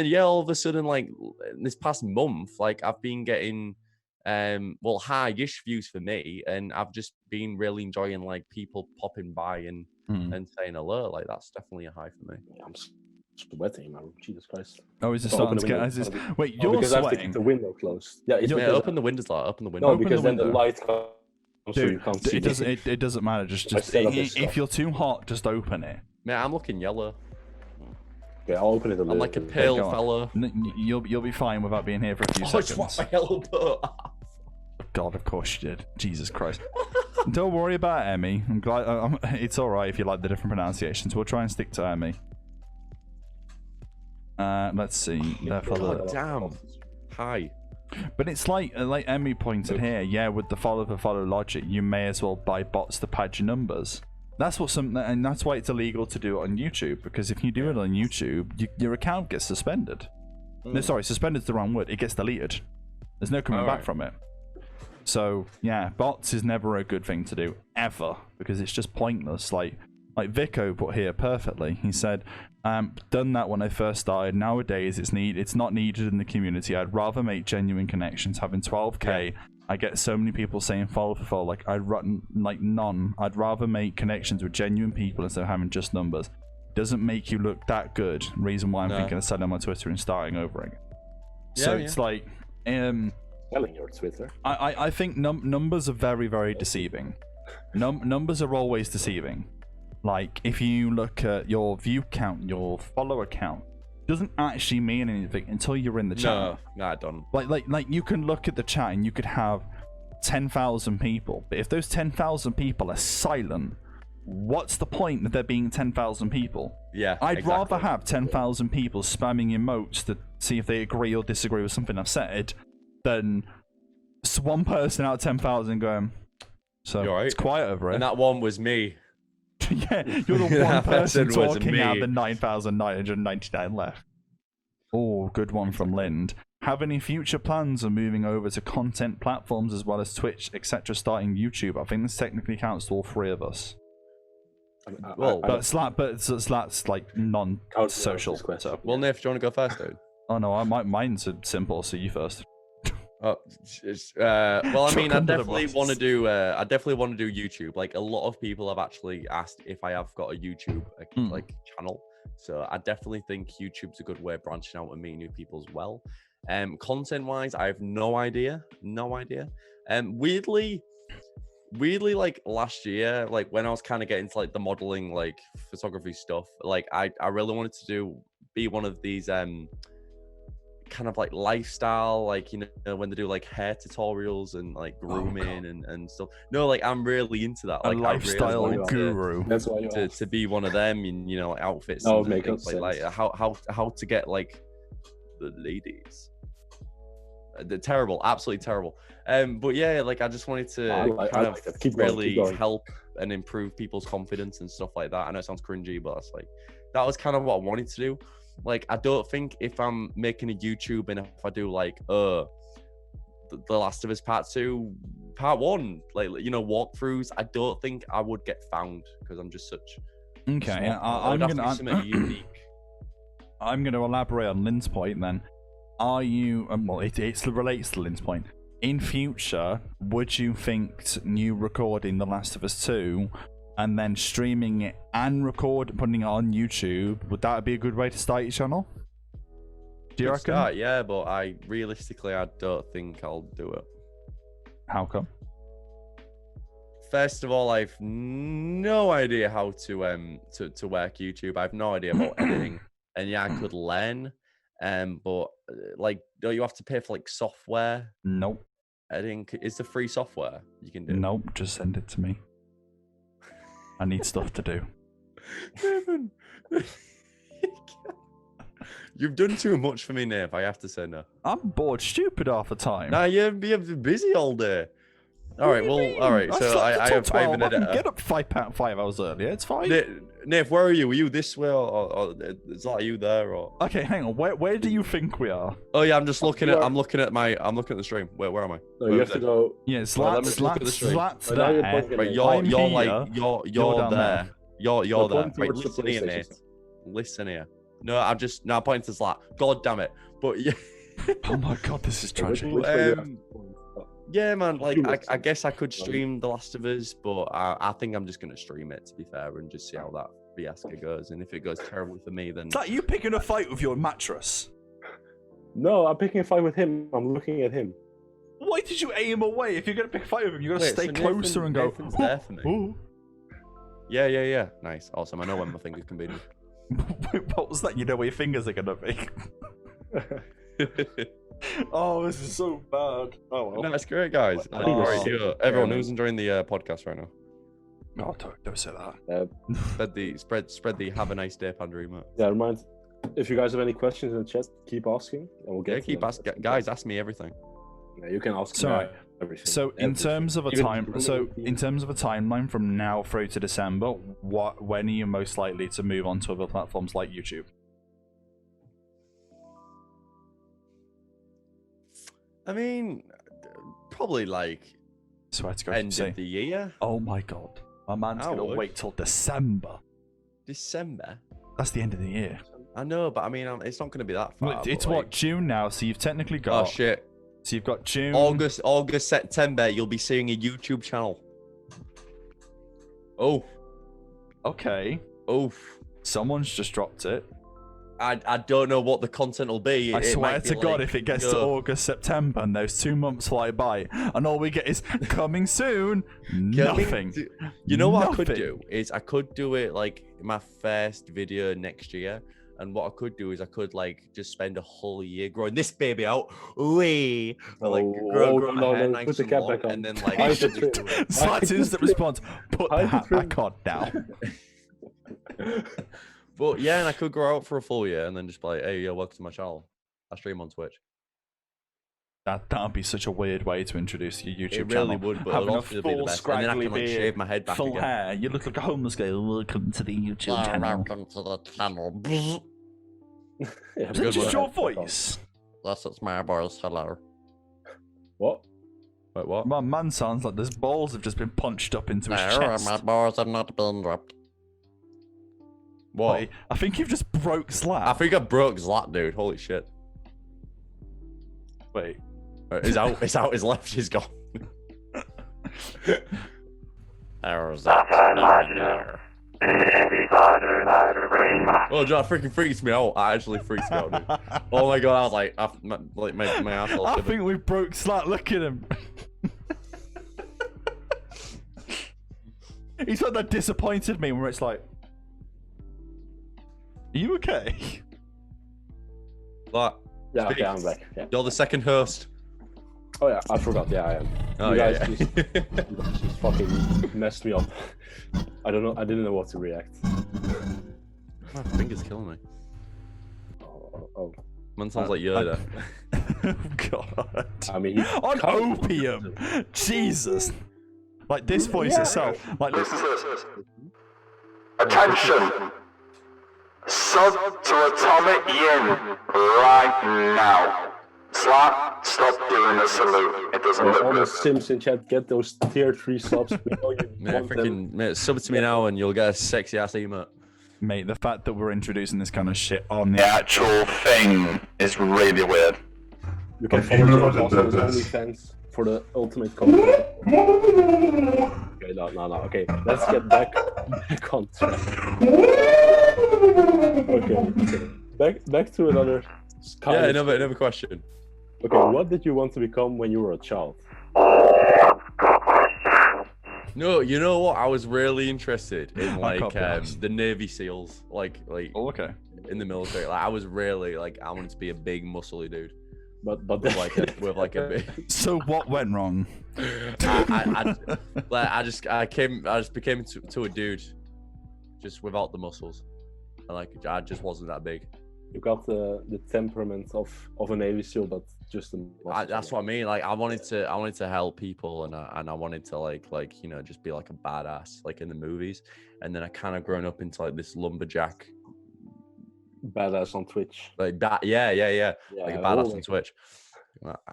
yeah, all of a sudden, like this past month, like I've been getting high-ish views for me, and I've just been really enjoying like people popping by and saying hello. Like that's definitely a high for me. Yeah, I'm sweating, man. Jesus Christ. Oh, is it I'll open starting to the get? window. Wait, Oh, you're because I have to sweating. keep the window closed. Yeah, it's Yeah, because open the windows, like open the window. no, Open because the then the window. light comes so you Dude, can't see. it doesn't matter. Just set up this if stuff. you're too hot, just open it. Man, I'm looking yellow. Okay, I'll open it a little. I'm like a pale go on. fella. You'll be fine without being here for a few Oh, seconds. it's my yellow boat. God, of course you did. Jesus Christ. Don't worry about Emmy. I'm glad. It's all right if you like the different pronunciations. We'll try and stick to Emmy. Let's see. God damn. Hi. But it's like Emmy pointed here. Yeah, with the follow for follow logic, you may as well buy bots to pad your numbers. That's and that's why it's illegal to do it on YouTube, because if you do it on YouTube, your account gets suspended. No, sorry, suspended's the wrong word. It gets deleted. There's no coming back from it. So yeah, bots is never a good thing to do ever, because it's just pointless. Like Vico put here perfectly. He said, "Done that when I first started. Nowadays, it's not needed in the community. I'd rather make genuine connections. Having 12k, I get so many people saying follow for follow. Like I'd run like none. I'd rather make connections with genuine people instead of having just numbers. Doesn't make you look that good. Reason why I'm thinking of selling my Twitter and starting over again. So it's like, selling your Twitter. I think numbers are very, very deceiving. Numbers are always deceiving. Like if you look at your view count, your follower count, doesn't actually mean anything until you're in the chat. No, I don't. Like you can look at the chat and you could have 10,000 people, but if those 10,000 people are silent, what's the point of there being 10,000 people? Yeah, I'd exactly. rather have 10,000 people spamming emotes to see if they agree or disagree with something I've said than one person out of 10,000 going, so You're right. it's quiet over it. And that one was me. Yeah, you're the one That person person was talking out of me. the 9,999 left. Oh, good one from Lind. Have any future plans of moving over to content platforms as well as Twitch, etc., starting YouTube? I think this technically counts to all three of us. Well, But that's like non-social. So. Well, Nif, do you want to go first, dude? Oh no, mine's simple. So you first. Oh, well, I mean, Chuck under the I definitely want to do YouTube. Like a lot of people have actually asked if I have got a YouTube like channel. So I definitely think YouTube's a good way of branching out and meeting new people as well. Content wise, I have no idea. Weirdly, like last year, like when I was kind of getting into like the modeling, like photography stuff, like I really wanted to be one of these kind of like lifestyle, like, you know, when they do like hair tutorials and like grooming and stuff. No, like I'm really into that. Like A lifestyle I really guru. That's why you to be one of them, and, you know, like outfits Oh, and makeup things like how to get like the ladies. They're terrible, absolutely terrible. But yeah, like I just wanted to really help and improve people's confidence and stuff like that. I know it sounds cringy, but that's like, that was kind of what I wanted to do. Like, I don't think if I'm making a YouTube and if I do like The Last of Us Part 1, like, you know, walkthroughs, I don't think I would get found because I'm just such. Okay, I'm gonna elaborate on Lynn's point then. Are you? Well, it relates to Lynn's point. In future, would you think you recording The Last of Us 2 and then streaming it and putting it on YouTube, would that be a good way to start your channel? Do you reckon? Start, yeah, but I don't think I'll do it. How come? First of all, I've no idea how to work YouTube. I have no idea about editing, and yeah, I could learn, but like, don't you have to pay for like software? Nope. Editing is the free software you can do. Nope. Just send it to me. I need stuff to do. Nathan, you've done too much for me, Nave. I have to say no. I'm bored stupid half the time. Nah, you're busy all day. All right, well, all right. So I have an editor. Get up 5 hours earlier. It's fine. Nave, where are you? Were you this way, or is that you there, or? Okay, hang on. Where do you think we are? Oh yeah, I'm just looking at. I'm looking at the stream. Where am I? No, you have to go. Yeah, slats there. there. Right, you're down there. You're there. pointing Right, towards the listen here, PlayStation. Nate. Listen here. No, I'm pointing to Slat. God damn it. But yeah. Oh my god, this is tragic. Which way do you have to point? Yeah, man. Like, Two I weeks. guess I could stream The Last of Us, but I think I'm just gonna stream it, to be fair, and just see how that fiasco goes. And if it goes terribly for me, then. Is that you picking a fight with your mattress? No, I'm picking a fight with him. I'm looking at him. Why did you aim away? If you're gonna pick a fight with him, you gotta Wait, stay so closer and go. Nathan's there for me. Ooh. Yeah. Nice, awesome. I know when my fingers can be. What was that? You know where your fingers are gonna be. Oh, this is so bad. Oh well. No, it's great, guys. Everyone who's enjoying the podcast right now. Oh, don't say that. Spread the have a nice day, Pandrema. Yeah, remind. If you guys have any questions in the chat, keep asking, and we'll get. Yeah, keep asking, guys. Ask me everything. Yeah, you can ask. Sorry. Everything. So in terms of a Even- timeline from now through to December, when are you most likely to move on to other platforms like YouTube? I mean, probably like Swear to God, end of the year. Oh my god, my man's I gonna would. wait till December. December. That's the end of the year. I know, but I mean, it's not going to be that far. It's but, what, like... June now, so you've technically got. Oh shit. So you've got June, August, September. You'll be seeing a YouTube channel. Oh. Okay. Oh. Someone's just dropped it. I don't know what the content will be. I swear might to be God, like, if it gets to August, September, and those 2 months fly by, and all we get is coming soon, nothing. You know what I could Nothing. do is I could do it like my first video next year, And what I could do is I could like just spend a whole year growing this baby out, way, or like grow my hair nice put the and cap long, back on. and then like Hide the just trim. do it. Slat's instant response: put the Hide the hat trim. back on now. But yeah, and I could grow out for a full year and then just be like, hey, yo, welcome to my channel. I stream on Twitch. That'd be such a weird way to introduce your YouTube It channel. really would, but having it'll a also be the full best. And then I scraggly can like beard, shave my head back full again. hair. You look like a homeless guy. Welcome to the YouTube channel. Welcome to the channel. Yeah, Is Good that just one. your voice? That's it's my boys. Hello. What? Wait, what? My man sounds like his balls have just been punched up into his chest. My boys have not been dropped. What? Wait, I think you've just broke Slat. I think I broke Zlat, dude. Holy shit. Wait. It's out. It's out. His left is gone. There's that. Oh, John, freaking freaks me out. I actually freaks me out, dude. Oh my god, I was like, my asshole. I think we broke Slat. Look at him. He's like that disappointed me where it's like, are you okay? But Yeah, okay, I'm back. Yeah. you're the second host. Oh yeah, I forgot. Yeah, I am. Oh you yeah. guys just fucking messed me up. I don't know. I didn't know what to react. My finger's killing me. Oh. Man sounds like Yoda. Oh god. I mean, On opium. Jesus. Like this voice itself. Like Attention! Sub to Atomic Yin right now. Slat, stop doing the salute. It doesn't look all the good. Sims in chat, get those tier 3 subs. We know you Mate, want them. freaking mate, sub it to me now and you'll get a sexy ass emote. mate, the fact that we're introducing this kind of shit on the The actual thing is really weird. You can follow Josh also on his OnlyFans for the ultimate content. Okay, no. Okay, let's get back on track. Okay. Back to another. Yeah, another question. Okay, what did you want to become when you were a child? No, you know what? I was really interested in I like can't be arsed. the Navy SEALs, like Oh, okay. in the military. Like I was really like I wanted to be a big muscly dude But with like a big. So what went wrong? I just became to a dude, just without the muscles, and like I just wasn't that big. you got the temperament of a Navy SEAL, but just That's what I mean. Like I wanted to help people, and I wanted to like you know just be like a badass like in the movies, and then I kind of grown up into like this lumberjack, badass on Twitch. like that. Yeah, like a badass oh, on Twitch.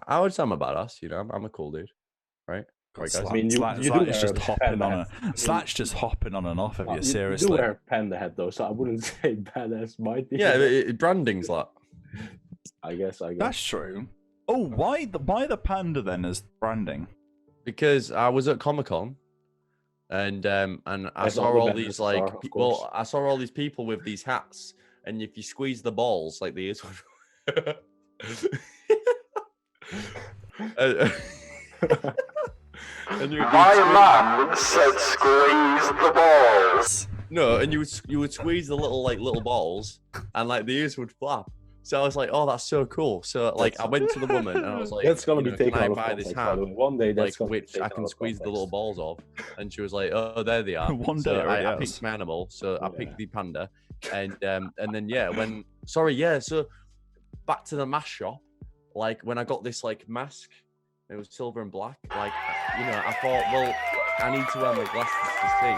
I would say I'm a badass. You know, I'm a cool dude, right? Right, guys. I mean, you Slat do is wear just a hopping on hat. a. Slat's just hopping on and off of you. You Seriously. do wear a panda hat though, so I wouldn't say badass might be. Yeah, branding's like. I guess. That's true. Oh, why the panda then as branding? Because I was at Comic-Con and I As saw all the all bandits these are, like of well, I saw all these people with these hats, and if you squeeze the balls, like the ears would. And you would My squeeze- man said squeeze the balls. no, and you would squeeze the little balls, and like the ears would flap. So I was like, oh, that's so cool. So like I went to the woman and I was like, That's gonna you be know, taken can I out of buy this context, by hat? the way. One day that's Like gonna be which taken I out can of squeeze the context. little balls of, and she was like, "Oh, there they are." One So day it already I has. picked my animal, so I Yeah. picked the panda, and then yeah, so back to the mask shop, like when I got this like mask, it was silver and black. Like you know, I thought, well, I need to wear my glasses to see.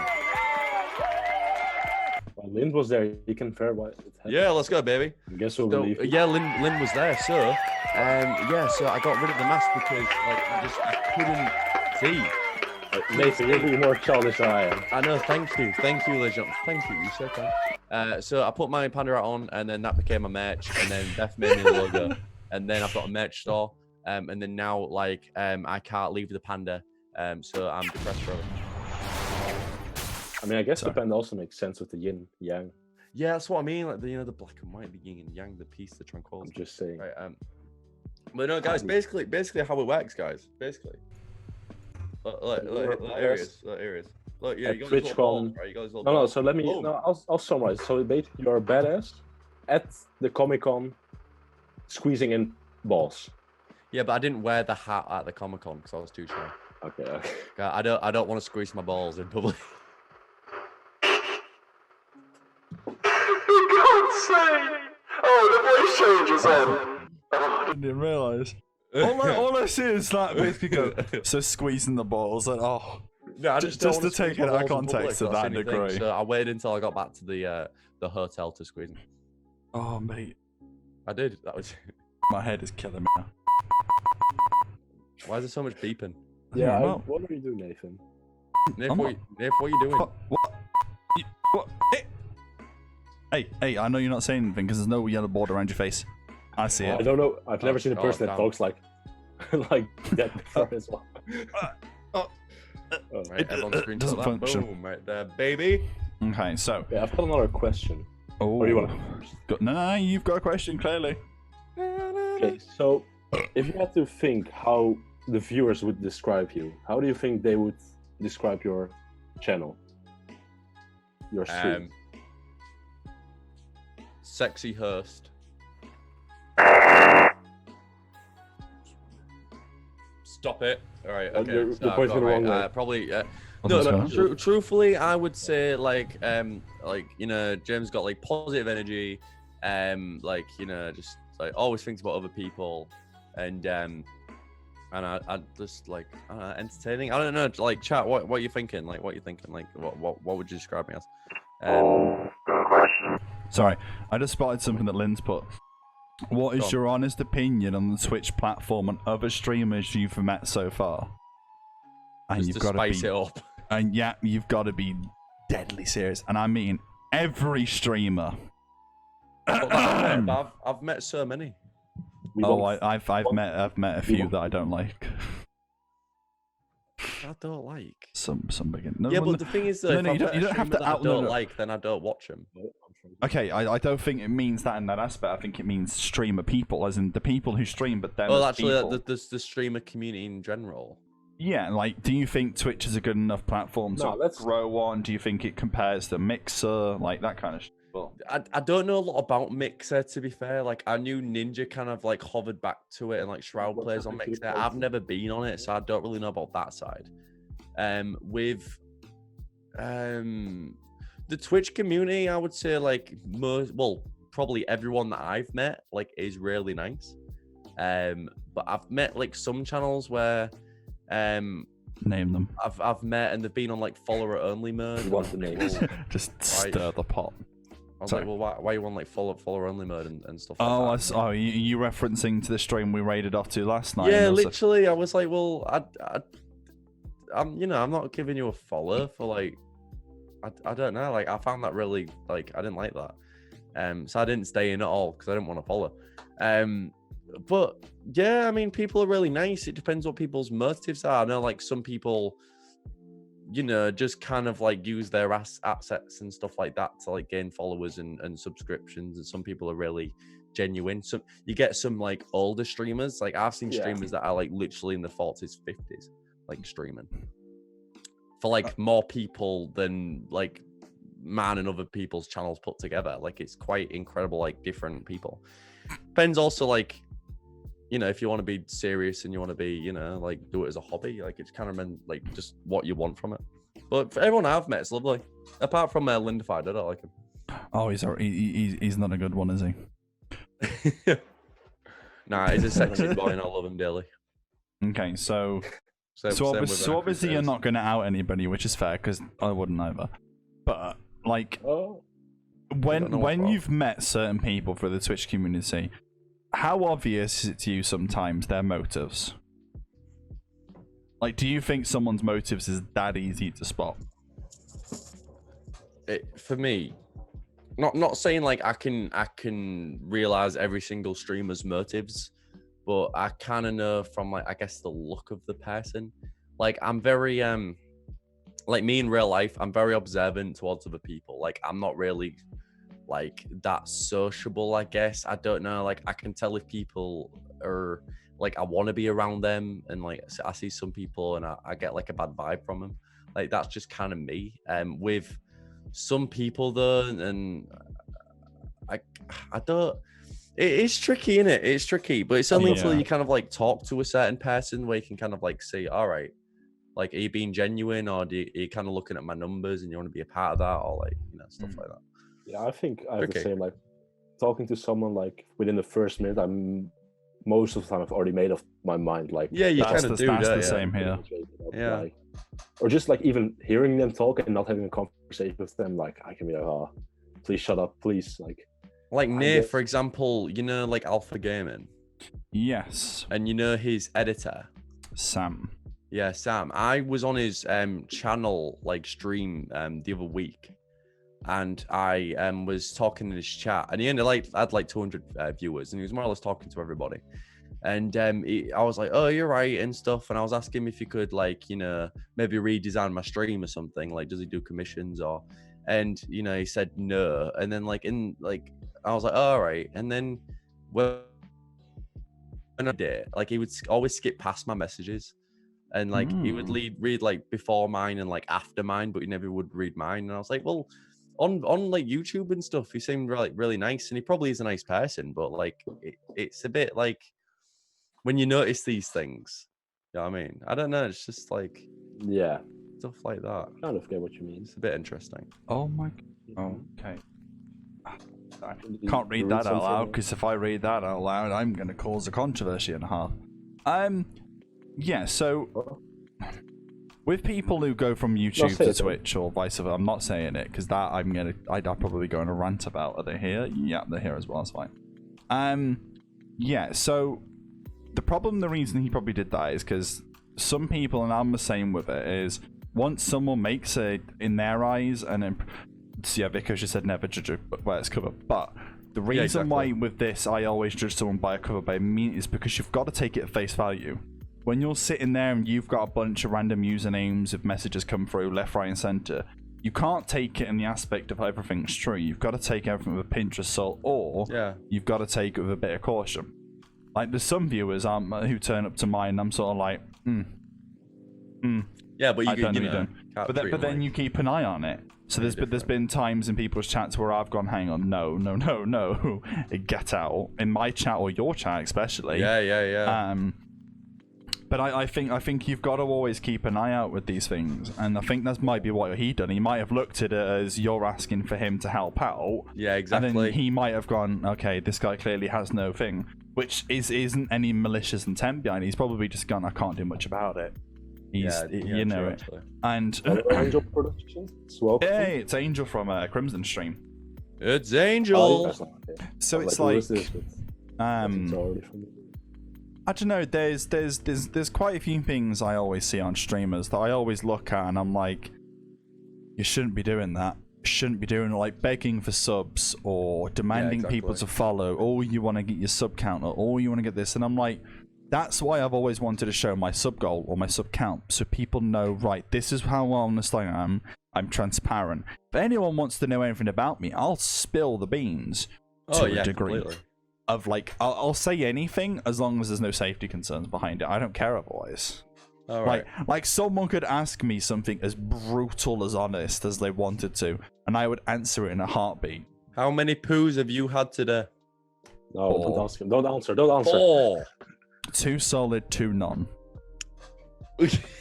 Well, Lind was there. You can verify it. Yeah, let's go, baby. I guess we'll So believe. yeah, Lynn was there, so yeah, so I got rid of the mask because like I couldn't see. Nathan, you're being more childish than I am. I know, thank you, Legend, thank you, you said that. So I put my panda hat on, and then that became my merch, and then Beth made me the logo, and then I've got a merch store, and then now like I can't leave the panda, so I'm depressed forever. I mean, I guess Sorry. the panda also makes sense with the yin yang. Yeah, that's what I mean, like the black and white, the yin and yang, the peace, the tranquility. I'm just saying. Right, but no, guys, basically how it works, guys, basically. Look, areas. Look, yeah, At you got these little TwitchCon. balls, right? You got these little No, balls. so let me. Oh. No, I'll summarize. So basically, you're a badass, at the Comic-Con squeezing in balls. Yeah, but I didn't wear the hat at the Comic-Con because I was too shy. Okay. I don't want to squeeze my balls in public. For God's sake! Oh, the voice changes on. I didn't realise. All I see is that basically go, so squeezing the balls, and No, I just don't to wanna take squeeze it my out of balls in context to public, that's that the only thing. degree. So I waited until I got back to the hotel to squeeze them. Oh, mate, I did. That was. my head is killing me now. Why is there so much beeping? Yeah, I don't know. what are you doing, Nathan? Nick, I'm what are you doing? What? What? Hey, I know you're not saying anything because there's no yellow border around your face. I see I it. don't know. I've never Oh, seen a God, person that damn. talks like that before as well. Right, everyone it screenshot doesn't that. function. Boom, right there, baby. Okay, so. Yeah, I've got another question. Oh, Or do you want to go first? No, you've got a question, clearly. Okay, so if you had to think how the viewers would describe you, how do you think they would describe your channel? Your stream? Sexy Hurst. Stop it. All right. Oh, Okay. you're so I've pointing got the wrong way. Probably. What's No, going on? truthfully, I would say like James got like positive energy, like just like always thinks about other people, and I just like entertaining. I don't know, like chat. What are you thinking? Like what you thinking? Like what would you describe me as? Good question. Sorry, I just spotted something that Lynn's put. What Go is on. your honest opinion on the Twitch platform and other streamers you've met so far? And Just you've to got to spice be, it up. and yeah, you've got to be deadly serious. And I mean every streamer. But I've met so many. We Oh, don't- I've met a few that I don't like. I don't like. Some begin. No, Yeah, no, but the thing is, though, no, if no, I you don't- met you a don't have streamer to that I out- no, don't no. like, then I don't watch them. Okay, I don't think it means that in that aspect. I think it means streamer people, as in the people who stream, but then Well, as actually, people. the streamer community in general. Yeah, like, do you think Twitch is a good enough platform to No, that's- grow on? Do you think it compares to Mixer, like that kind of shit? Well, I don't know a lot about Mixer, to be fair. Like, I knew Ninja kind of like hovered back to it, and like Shroud What's plays the on big Mixer. deal? I've never been on it, so I don't really know about that side. With the Twitch community, I would say like probably everyone that I've met like is really nice. But I've met like some channels where name them. I've met and they've been on like follower only mode. You want the names? Just Right. stir the pot. I was Sorry. like, well, why you on like follower only mode and stuff like Oh, that? you referencing to the stream we raided off to last night? Yeah, and also- literally. I was like, well, I'm not giving you a follow for like, I don't know. Like, I found that really like I didn't like that. So I didn't stay in at all because I didn't want to follow. But yeah, I mean, people are really nice. It depends what people's motives are. I know like some people, just kind of like use their assets and stuff like that to like gain followers and subscriptions. And some people are really genuine. So you get some like older streamers. Like I've seen Yeah. streamers that are like literally in the 40s, 50s, like streaming for like more people than like man and other people's channels put together. Like it's quite incredible, like different people. Depends also like, if you want to be serious and you want to be, like do it as a hobby, like it's kind of like just what you want from it. But for everyone I've met, it's lovely. Apart from Lindified, I don't like him. Oh, he's not a good one, is he? Nah, he's a sexy boy and I love him dearly. Okay, so Same with obviously you're Crusaders. not going to out anybody, which is fair because I wouldn't either. But like Oh, don't know when what's wrong. you've met certain people through the Twitch community, how obvious is it to you sometimes their motives? Like, do you think someone's motives is that easy to spot? For me, not saying like I can realize every single streamer's motives, but I kind of know from like I guess the look of the person. Like I'm very like me in real life, I'm very observant towards other people. Like I'm not really like that sociable, I guess. I don't know. Like I can tell if people are like I want to be around them, and like I see some people and I get like a bad vibe from them. Like that's just kind of me. With some people though, and I don't. It's tricky, isn't it? It's tricky, but it's only until you kind of like talk to a certain person where you can kind of like see, all right, like, are you being genuine, or are you kind of looking at my numbers and you want to be a part of that, or like, stuff like that. Yeah, I think I have the same. Like, talking to someone, like, within the first minute, most of the time I've already made up my mind. Like, yeah, you kind of do. That's that, the same here. Yeah. Like, or just like even hearing them talk and not having a conversation with them, like, I can be like, oh, please shut up, please. Like Nir, for example, like Alpha Gaming. Yes. And his editor, Sam. Yeah, Sam. I was on his channel like stream the other week, and I was talking in his chat, and he had like 200 viewers, and he was more or less talking to everybody. And I was like, oh, you're right and stuff, and I was asking him if he could like maybe redesign my stream or something. Like, does he do commissions or? And he said no, and then I was like, oh, all right, and then when I did, like, he would always skip past my messages. And like he would read like before mine and like after mine, but he never would read mine. And I was like, well, on like YouTube and stuff, he seemed really nice, and he probably is a nice person, but like it's a bit like when you notice these things, you know what I mean? I don't know, it's just like stuff like that. I kind of get what you mean. It's a bit interesting. Oh my. Okay. I can't read that out loud, because if I read that out loud, I'm going to cause a controversy and a half. Yeah, so with people who go from YouTube to Twitch or vice versa, I'm not saying it because that I'd probably go on a rant about. Are they here? Yeah, they're here as well. That's fine. Yeah. So the reason he probably did that is because some people, and I'm the same with it, is once someone makes it in their eyes, and then Vico just said never judge a book by its cover, but the reason why with this I always judge someone by a cover by me is because you've got to take it at face value. When you're sitting there and you've got a bunch of random usernames if messages come through left, right, and center, you can't take it in the aspect of everything's true. You've got to take everything with a pinch of salt, or you've got to take it with a bit of caution. Like, there's some viewers who turn up to mine and I'm sort of like, yeah, but but then you keep an eye on it. So there's been times in people's chats where I've gone, hang on, no, get out, in my chat or your chat especially. Yeah. But I think you've got to always keep an eye out with these things, and I think that might be what he done. He might have looked at it as you're asking for him to help out. Yeah, exactly. And then he might have gone, okay, this guy clearly has no thing, which isn't any malicious intent behind it. He's probably just gone, I can't do much about it. You know it. And Angel Productions, welcome. Hey, it's Angel from Crimson Stream. It's Angel. So it's like I don't know. There's quite a few things I always see on streamers that I always look at, and I'm like, you shouldn't be doing that. You shouldn't be doing like begging for subs or demanding people to follow. Or you want to get your sub count, or you want to get this, and I'm like, that's why I've always wanted to show my sub goal or my sub count, so people know, right, this is how honest I am. I'm transparent. If anyone wants to know anything about me, I'll spill the beans to a degree. Completely. Of like, I'll say anything as long as there's no safety concerns behind it. I don't care otherwise. All right. Like someone could ask me something as brutal as honest as they wanted to, and I would answer it in a heartbeat. How many poos have you had today? No, don't ask him. Don't answer. Don't answer. 4. 2 solid, 2 none.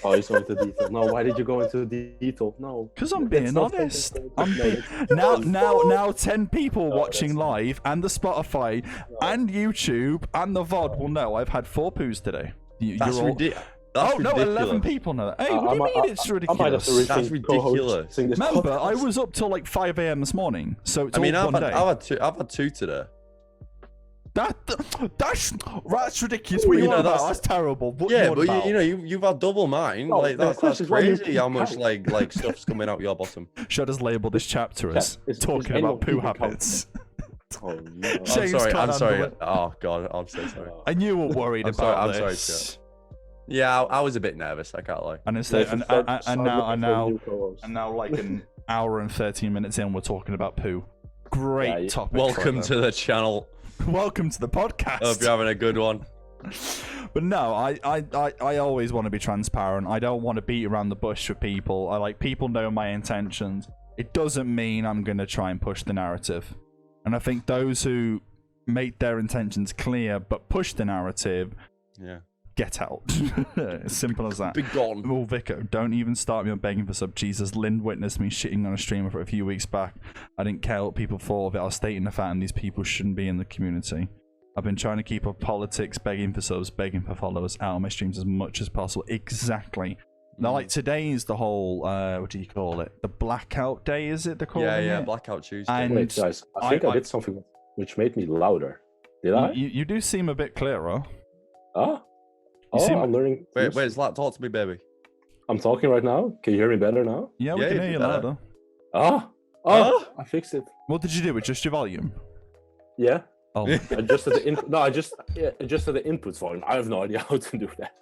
Oh, he's going into detail. No, why did you go into detail? No. Because I'm being honest. Now 10 people watching live, and the Spotify, and YouTube, and the VOD will know I've had 4 poos today. That's ridiculous. Oh, no, 11 people know that. Hey, what do you mean it's ridiculous? That's ridiculous. Remember, I was up till like 5 a.m. this morning, so it's I've had 2 today. That's ridiculous. What you about? That's terrible. What but you've had double mine. Like that's crazy how much like stuff's coming out your bottom. Should us label this chapter as talking about poo habits. Oh no! I'm sorry. Oh god, I'm so sorry. I knew you were worried about this. I'm sorry. Yeah, I was a bit nervous. I can't lie. And now, like an hour and 13 minutes in, we're talking about poo. Great topic. Welcome to the channel. Welcome to the podcast. Hope you're having a good one. But no, I always want to be transparent. I don't want to beat around the bush with people. People know my intentions. It doesn't mean I'm going to try and push the narrative. And I think those who make their intentions clear but push the narrative, get out. As simple as that. Be gone. Well, Vico, don't even start me on begging for sub. Jesus, Lind witnessed me shitting on a streamer for a few weeks back. I didn't care what people thought of it. I was stating the fact, and these people shouldn't be in the community. I've been trying to keep up politics, begging for subs, begging for followers out on my streams as much as possible. Exactly. Now, like, today is the whole, what do you call it? The blackout day, is it? They're calling it? Blackout Tuesday. And Wait, guys, I think I did something which made me louder. Did I? You do seem a bit clearer. Ah? You seem... I'm learning. Wait, Zlat, talk to me, baby. I'm talking right now. Can you hear me better now? Yeah, we can hear you louder. I fixed it. What did you do? Adjust your volume? Yeah. Oh. Adjusted the input. No, I just adjusted the input volume. I have no idea how to do that.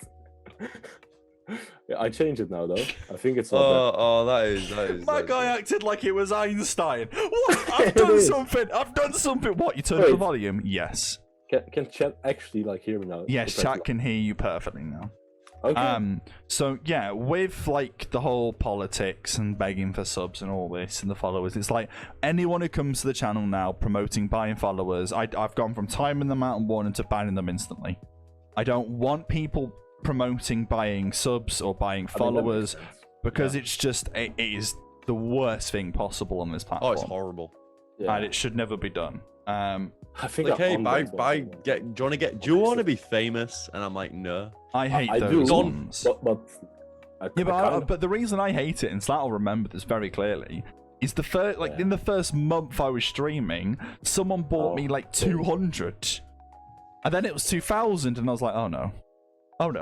I changed it now, though. I think it's all that is. My guy acted like it was Einstein. What? I've done something. I've done something. What? You turned up the volume? Yes. Can chat actually hear me now? Yes, chat can hear you perfectly now. Okay. So yeah, with like the whole politics and begging for subs and all this and the followers, it's like anyone who comes to the channel now promoting buying followers, I've gone from timing them out and warning to banning them instantly. I don't want people promoting buying subs or buying followers because it's just it is the worst thing possible on this platform. Oh, it's horrible. And it should never be done. I think like, hey, do you want to be famous? And I'm like, no. I hate those ones. But but the reason I hate it, and Slat will remember this very clearly, is the first in the first month I was streaming, someone bought me like 200, and then it was 2,000, and I was like, oh no. And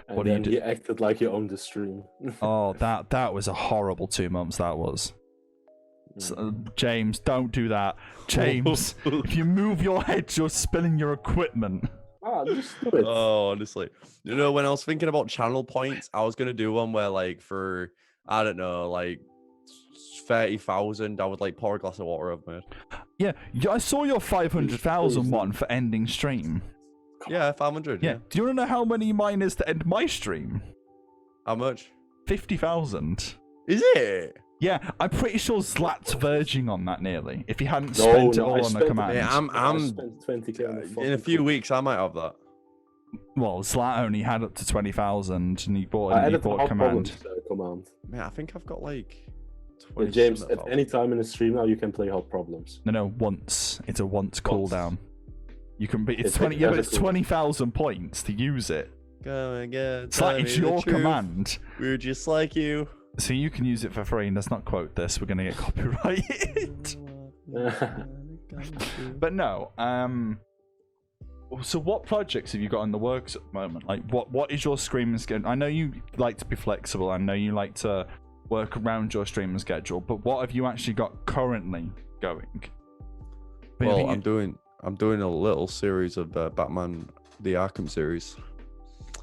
what do you do? You acted like you owned the stream. Oh, that was a horrible 2 months. That was. So, James, don't do that. James, if you move your head, you're spilling your equipment. Just do it. Oh, honestly. You know, when I was thinking about channel points, I was going to do one where, like, for, I don't know, like, 30,000, I would, like, pour a glass of water over it. Yeah, I saw your 500,000 one for ending stream. Yeah, 500. Yeah. Do you want to know how many mine is to end my stream? How much? 50,000. Is it? Yeah, I'm pretty sure Zlat's verging on that nearly. If he hadn't spent it all on the command. Yeah, I spent 20K in a few weeks, I might have that. Well, Zlat only had up to 20,000, and he bought command. Man, I think I've got like. James, at any time in the stream now, you can play Hot Problems. No, once. It's a once cooldown. You can be. It's 20. Yeah, but it's 20,000 points to use it. Go again. It's your command. We're just like you. So you can use it for free, and let's not quote this. We're gonna get copyrighted. But no. So what projects have you got in the works at the moment? Like, what is your streaming schedule? I know you like to be flexible. I know you like to work around your streaming schedule. But what have you actually got currently going? Well, I'm doing a little series of Batman: The Arkham series.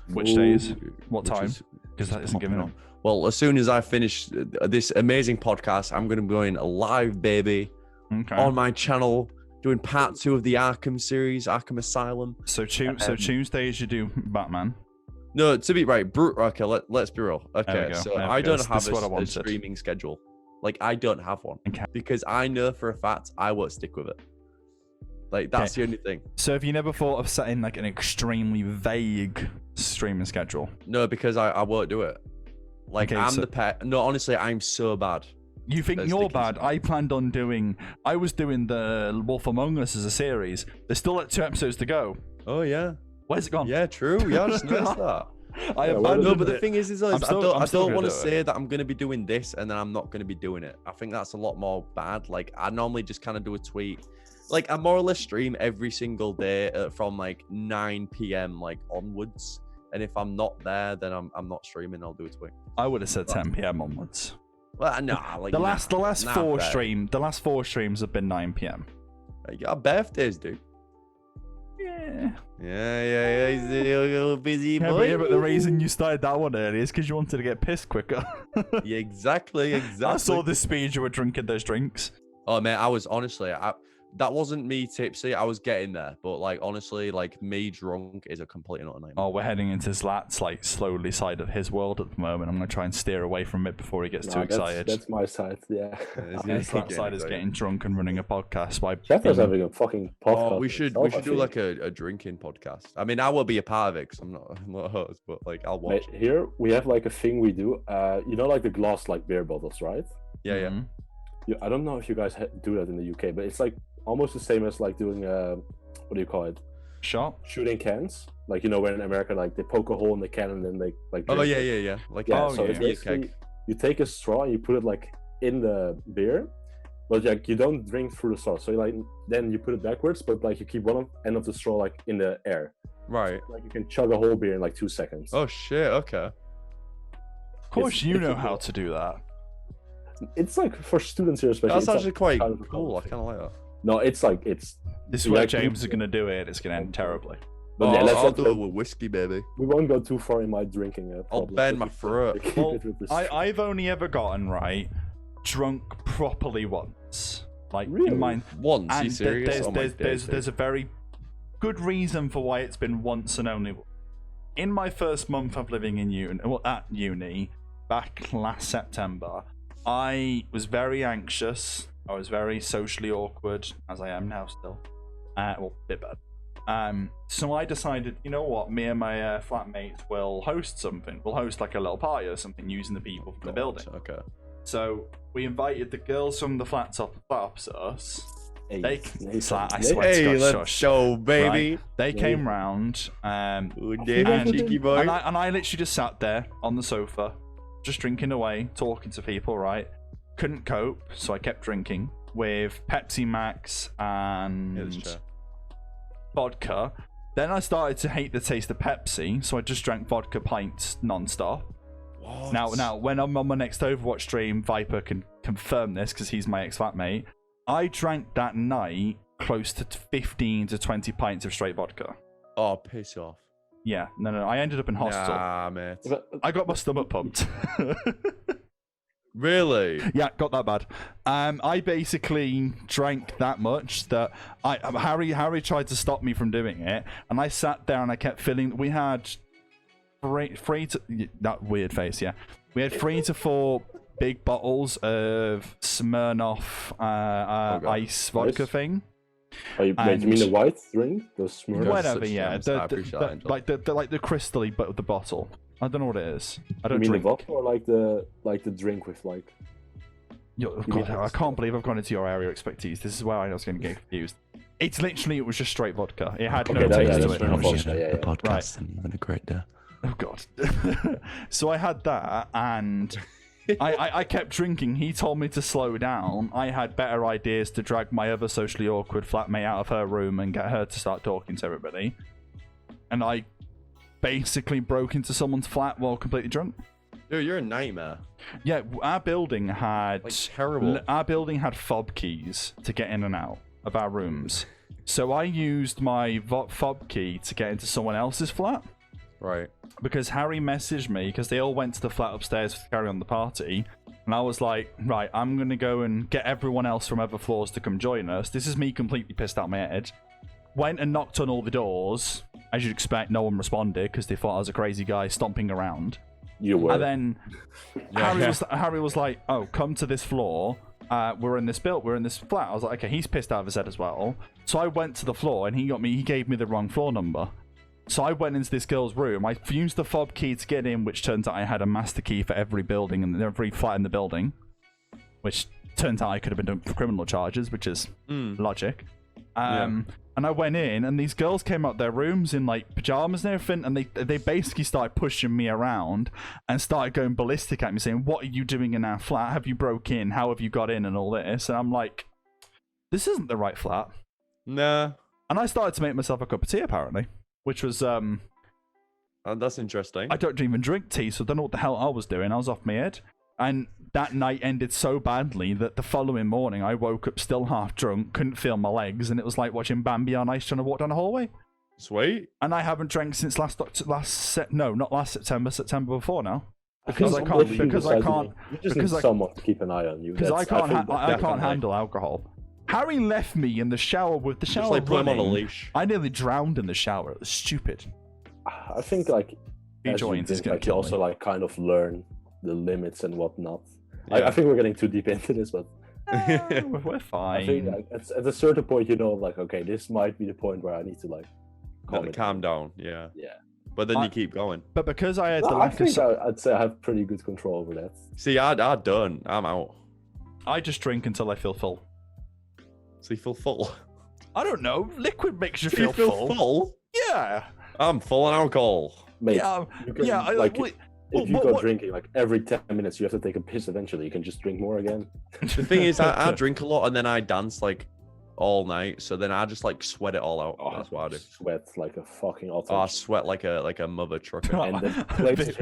Which days? What time? Because that isn't giving up. Well, as soon as I finish this amazing podcast, I'm going to be going live, baby, on my channel, doing part 2 of the Arkham series, Arkham Asylum. So Tuesdays you do Batman. No, to be right, okay, let's be real. Okay, so I don't have a streaming schedule. Like, I don't have one. Okay. Because I know for a fact I won't stick with it. Like, that's the only thing. So have you never thought of setting like an extremely vague streaming schedule? No, because I won't do it. Like, I'm the pet. No, honestly, I'm so bad. You think you're bad? I planned on doing. I was doing the Wolf Among Us as a series. There's still like 2 episodes to go. Oh yeah. Where's it gone? Yeah, true. Yeah, I just noticed that. I abandoned no, but the thing is I don't want to say it. that I'm going to be doing this and then I'm not going to be doing it. I think that's a lot more bad. Like, I normally just kind of do a tweet. Like, I more or less stream every single day from like 9 p.m. like onwards. And if I'm not there, then I'm not streaming. I'll do a tweet. I would have said 10 p.m. onwards. Well, nah. Like, the last 4 streams have been 9 p.m. You got birthdays, dude. Yeah. He's a little busy boy. Yeah, but the reason you started that one early is because you wanted to get pissed quicker. Yeah, exactly. I saw the speed you were drinking those drinks. Oh man, I was honestly, that wasn't me tipsy. I was getting there, but like honestly, like me drunk is a complete and utter nightmare. Oh, we're heading into Zlat's like slowly side of his world at the moment. I'm gonna try and steer away from it before he gets too excited. That's my side, yeah. Zlat's side is getting drunk and running a podcast. Shepard's having a fucking podcast. Oh, we should do like a drinking podcast. I mean, I will be a part of it because I'm not a host, but like I'll watch. Mate, here we have like a thing we do. You know, like the glass like beer bottles, right? Yeah. I don't know if you guys do that in the UK, but it's like almost the same as like doing what do you call it? Shot? Shooting cans. Like, you know, where in America, like they poke a hole in the can and then they like. Oh yeah. Like so it's basically you take a straw and you put it like in the beer, but like you don't drink through the straw. So like then you put it backwards, but like you keep one end of the straw like in the air. Right. Like you can chug a whole beer in like 2 seconds. Oh shit. Okay. Of course, you know how to do that. It's like for students here, especially. That's it's actually like quite kind of a cool. I thing. kind of like that. No, it's like This is you where like- James is gonna do it. It's gonna end terribly. But yeah, I'll let's do it with whiskey, baby. we won't go too far in my drinking. I'll problems, bend but my throat. keep Well, it with this- I've only ever gotten drunk properly once. Like Really? in mine. Once, And you serious? there's a very good reason for why it's been once and only. In my first month of living in at uni, back last September, I was very anxious. I was very socially awkward, as I am now still. Well, a bit bad. So I decided, you know what, me and my flatmates will host something. We'll host like a little party or something using the people from the building. Okay. So we invited the girls from the flat opposite us. Hey, They, Nathan, I swear Hey, to God, let's shush. go, baby. Right? They came round, Ooh, and, yeah, cheeky boy. and I literally just sat there on the sofa, just drinking away, talking to people. Right, couldn't cope, so I kept drinking with Pepsi Max and vodka. Then I started to hate the taste of Pepsi, so I just drank vodka pints non-stop. What? Now, when I'm on my next Overwatch stream, Viper can confirm this because he's my ex-flatmate. I drank that night close to 15 to 20 pints of straight vodka. Oh, piss off. Yeah, no. I ended up in hospital. Nah, mate. I got my stomach pumped. Really? Yeah, got that bad. I basically drank that much that Harry tried to stop me from doing it, and I sat there and I kept feeling. We had three to that weird face. Yeah, we had 3 to 4 big bottles of Smirnoff ice vodka thing. Oh, you mean the white drink? Those Smurfs? Whatever, such yeah. gems. I appreciate that, Angel. Like the crystally, but with the bottle. I don't know what it is. I You don't mean drink. the vodka or like the drink with like? God, I can't believe I've gone into your area of expertise. This is where I was going to get confused. It was just straight vodka. It had no taste to that's it. fair enough. Appreciate Yeah, the yeah. podcast Right. and having a great day. Oh God. So I had that, and I kept drinking. He told me to slow down. I had better ideas to drag my other socially awkward flatmate out of her room and get her to start talking to everybody. And I basically broke into someone's flat while completely drunk. Dude, you're a nightmare. Yeah, our building had Like, terrible. Our building had fob keys to get in and out of our rooms. So I used my fob key to get into someone else's flat. Right. Because Harry messaged me because they all went to the flat upstairs to carry on the party, and I was like, right, I'm gonna go and get everyone else from other floors to come join us. This is me completely pissed out my head. Went and knocked on all the doors. As you'd expect, no one responded because they thought I was a crazy guy stomping around. You were. And then Harry was like, oh, come to this floor. We're in this flat. I was like, okay, he's pissed out of his head as well. So I went to the floor and he gave me the wrong floor number. So I went into this girl's room. I used the fob key to get in, which turns out I had a master key for every building and every flat in the building. Which turns out I could have been done for criminal charges, which is logic. And I went in, and these girls came out their rooms in like pajamas and everything, and they basically started pushing me around and started going ballistic at me, saying, "What are you doing in our flat? Have you broke in? How have you got in?" and all this. And I'm like, "This isn't the right flat." Nah. And I started to make myself a cup of tea, apparently, which was That's interesting. I don't even drink tea, so I don't know what the hell I was doing. I was off my head. And that night ended so badly that the following morning I woke up still half drunk, couldn't feel my legs, and it was like watching Bambi on ice trying to walk down a hallway. Sweet. And I haven't drank since not last September before now. Because I You just need someone to keep an eye on you. I can't definitely. handle alcohol. Harry left me in the shower with the shower Just like put him on a running. leash. I nearly drowned in the shower. It was stupid. I think like He as you joins, he's drink, gonna like you kill also me. like kind of learn the limits and whatnot. Yeah. I think we're getting too deep into this, but We're I think fine. like, at a certain point, you know, like okay, this might be the point where I need to like Calm down. Yeah. Yeah. But then I- you keep going. But because I had the No, I lack of... think I'd say I have pretty good control over that. See, I done. I'm out. I just drink until I feel full. So you feel full. I don't know. Liquid makes you Do feel, you feel full. full? Yeah. I'm full on alcohol. Mate, Yeah. you can, Yeah. like wait, if you what- go what- drinking, like every 10 minutes, you have to take a piss. Eventually, you can just drink more again. The thing is, I drink a lot and then I dance like all night. So then I just like sweat it all out. That's what I do. Sweat like a fucking otter. Oh, I sweat like a mother trucker. And the place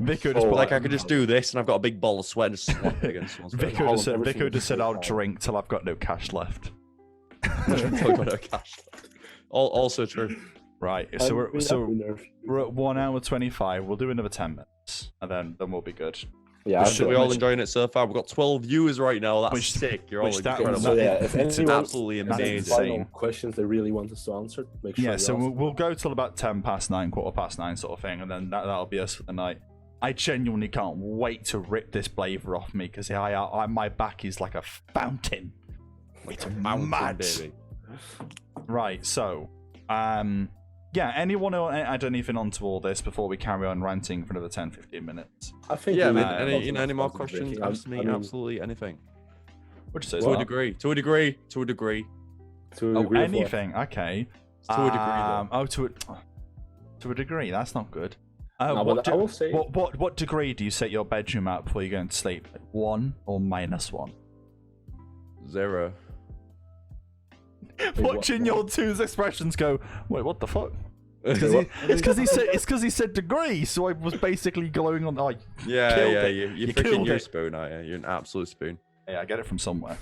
Vico just so- put Like I could just do this and I've got a big ball of sweat and just slap it against someone's face. Vico just said, everything Vico is just said, so I'll hard. drink till I've got no cash left. Talk about no cash. Also true. Right, I so mean, we're I've been there. we're at 1 hour 25. We'll do another 10 minutes, and then we'll be good. Yeah, Which So I've we been- all Which- enjoying it so far. We've got 12 viewers right now. That's Which- sick. You're all which that- incredible. So yeah, if It's anyone absolutely has That's any amazing. final insane. questions they really want us to answer, make sure Yeah, you so ask. we'll go till about 10 past 9, quarter past 9 sort of thing, and then that'll be us for the night. I genuinely can't wait to rip this blazer off me because my back is like a fountain. It's Mountain, mad. baby. Right, so, yeah, anyone want to add anything onto all this before we carry on ranting for another 10, 15 minutes? I think Yeah, we man. have Any, lots any more of questions? drinking. Ask me I mean, absolutely anything. What'd you say? To a Zara? degree. To a degree. To a degree. to Oh, agree with what- anything. Okay. To a degree, though. Oh, to a degree. That's not good. No, what, but I will say what degree do you set your bedroom at before you go to sleep? 1 or -1? 0. Watching your two's expressions go, wait, what the fuck? It's What? because he said degree, so I was basically glowing on. Oh, Yeah, Killed yeah, it. you're You freaking killed you're a it. spoon, aren't you? You're an absolute spoon. hey, I get it from somewhere.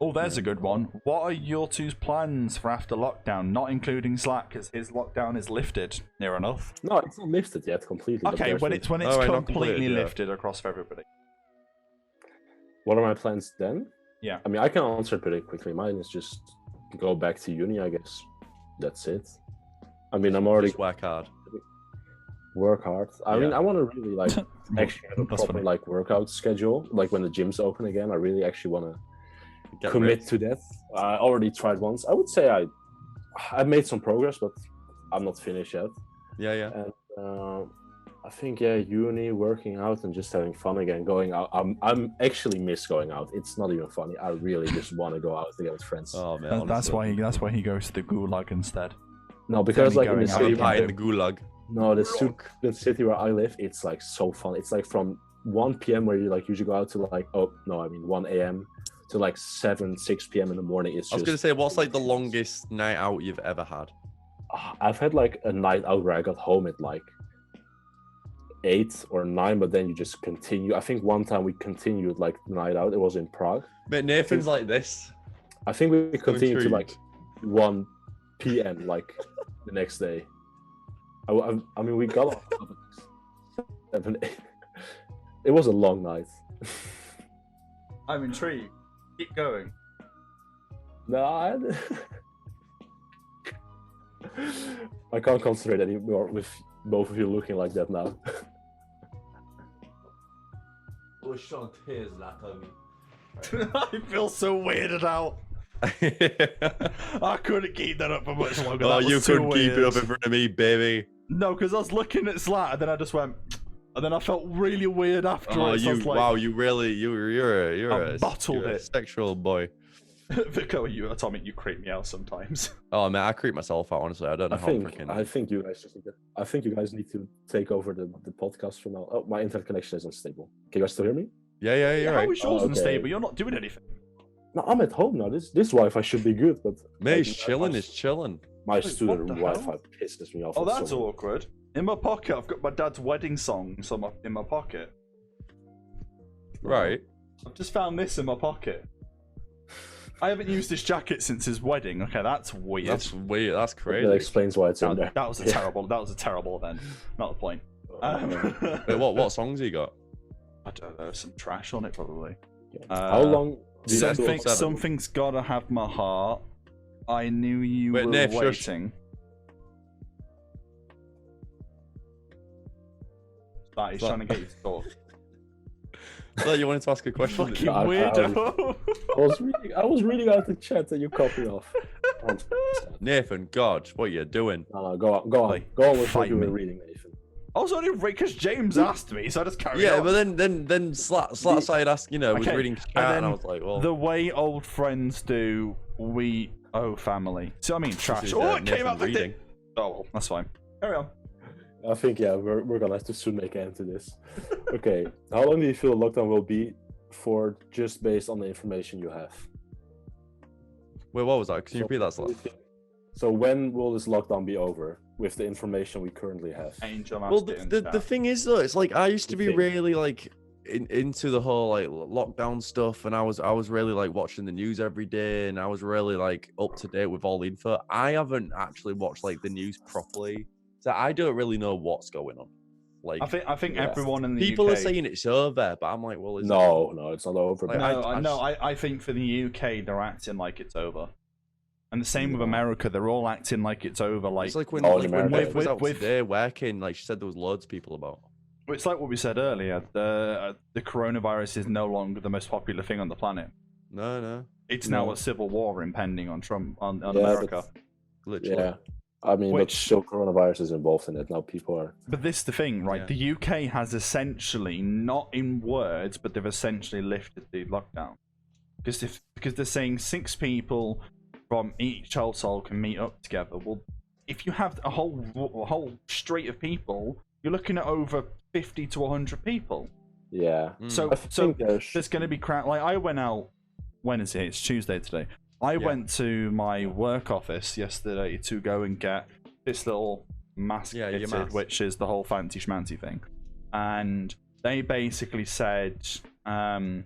Oh, there's a good one. What are your two's plans for after lockdown, not including Slack, because his lockdown is lifted near enough? No, it's not lifted yet completely. but Okay, there's when a- it's when Oh, it's right, not completely completed, yeah. lifted across for everybody. What are my plans then? Yeah. I mean, I can answer pretty quickly. Mine is just go back to uni, I guess. That's it. I mean, I'm already Just work hard. work hard. I mean, Yeah. I want to really like actually have a That's proper funny. like workout schedule. Like when the gyms open again, I really actually want to Get commit ripped. to that. I already tried once. I would say I made some progress, but I'm not finished yet. Yeah, yeah. And I think uni, working out, and just having fun again. Going out. I'm actually miss going out. It's not even funny. I really just want to go out again with friends. Oh man, That's honestly. why he goes to the gulag instead. No, because only like in the going out Have a city, again. pie in the gulag. no, the student city where I live, it's like so fun. It's like from 1 p.m. where you like usually go out to like 1 a.m. to like 6 p.m. in the morning. It's I was just gonna say, what's like the longest night out you've ever had? I've had like a night out where I got home at like 8 or 9, but then you just continue. I think one time we continued like the night out. It was in Prague. But Nathan's like this. I think we continued to like intrigued. 1 p.m. like the next day. I mean, we got off at 7, 8. It was a long night. I'm intrigued. Keep going. No, I can't concentrate anymore with both of you looking like that now. I feel so weirded out. I couldn't keep that up for much longer. Oh, That was you too couldn't keep it weird. up in front of me, baby. No, because I was looking at Slat and then I just went, and then I felt really weird afterwards. Oh, I you was like, wow, you really you're I a bottled you're a it. sexual boy. Vico, you Atomic, you creep me out sometimes. Oh man, I creep myself out honestly. I don't know how freaking. I think you guys just need to, I think you guys need to take over the podcast from now. Oh, my internet connection is unstable. Can you guys still hear me? Yeah, you're How right. is yours Oh, okay. unstable? You're not doing anything. No, I'm at home now. This Wi-Fi should be good, but Mate, like, it's chilling. It's chilling. my Wait, student what the hell? Wi-Fi pisses me off. Oh, It's that's so- awkward. In my pocket, I've got my dad's wedding songs in my pocket. Right. I've just found this in my pocket. I haven't used this jacket since his wedding. Okay, that's weird. That's weird. That's That crazy. explains why it's in there. That was a Yeah. terrible. That was a terrible event. Not the point. Wait, what songs you got? I don't know. Some trash on it, probably. How long? Yeah, Something, seven. something's gotta have my heart. I knew you Wait, were Nave, shush. waiting. That he's Stop. trying to get you to talk. I thought you wanted to ask a question. Fucking I- I weirdo. I was reading out the chat and you cut me off. Nathan, God, what are you doing? No, go on with what Fight you were me. reading, Nathan. I was only because James asked me, so I just carried Yeah, on. but then Slat side asked, was Okay, reading chat, and I was like, well, the way old friends do, we owe family. So I mean, trash. is, Oh, it came Nathan out the reading. thing. Oh well, that's fine. Carry on. I think we're gonna have to soon make an end to this. Okay, how long do you feel lockdown will be for, just based on the information you have? Wait, what was that? Can you repeat that, Slat? So when will this lockdown be over with the information we currently have? Angel Well, asked it in the chat. thing is though, it's like I used to be thing. really like into the whole like lockdown stuff, and I was really like watching the news every day, and I was really like up to date with all the info. I haven't actually watched like the news properly, so I don't really know what's going on. Like I think Yeah. everyone in the people UK... are saying it's over, but I'm like, well, is No, it's not over. Like, man. I think for the UK they're acting like it's over, and the same with No. America. They're all acting like it's over. Like It's like when, Oh, in like, when America. Viv was out With- today working, like she said there was loads of people about. it's like what we said earlier. The coronavirus is no longer the most popular thing on the planet. No, It's now No. a civil war impending on Trump on Yeah, America. literally. Yeah, I mean, but Which- still, coronavirus is involved in it now. People are. But this is the thing, right? Yeah. The UK has essentially, not in words, but they've essentially lifted the lockdown. Because they're saying 6 people from each household can meet up together. Well, if you have a whole street of people, you're looking at over 50 to 100 people. Yeah. Mm. So I think there's going to be crowd. Like I went out. When is it? It's Tuesday today. I went to my work office yesterday to go and get this little mask Yeah, your fitted, mask. which is the whole fancy schmancy thing. And they basically said, well,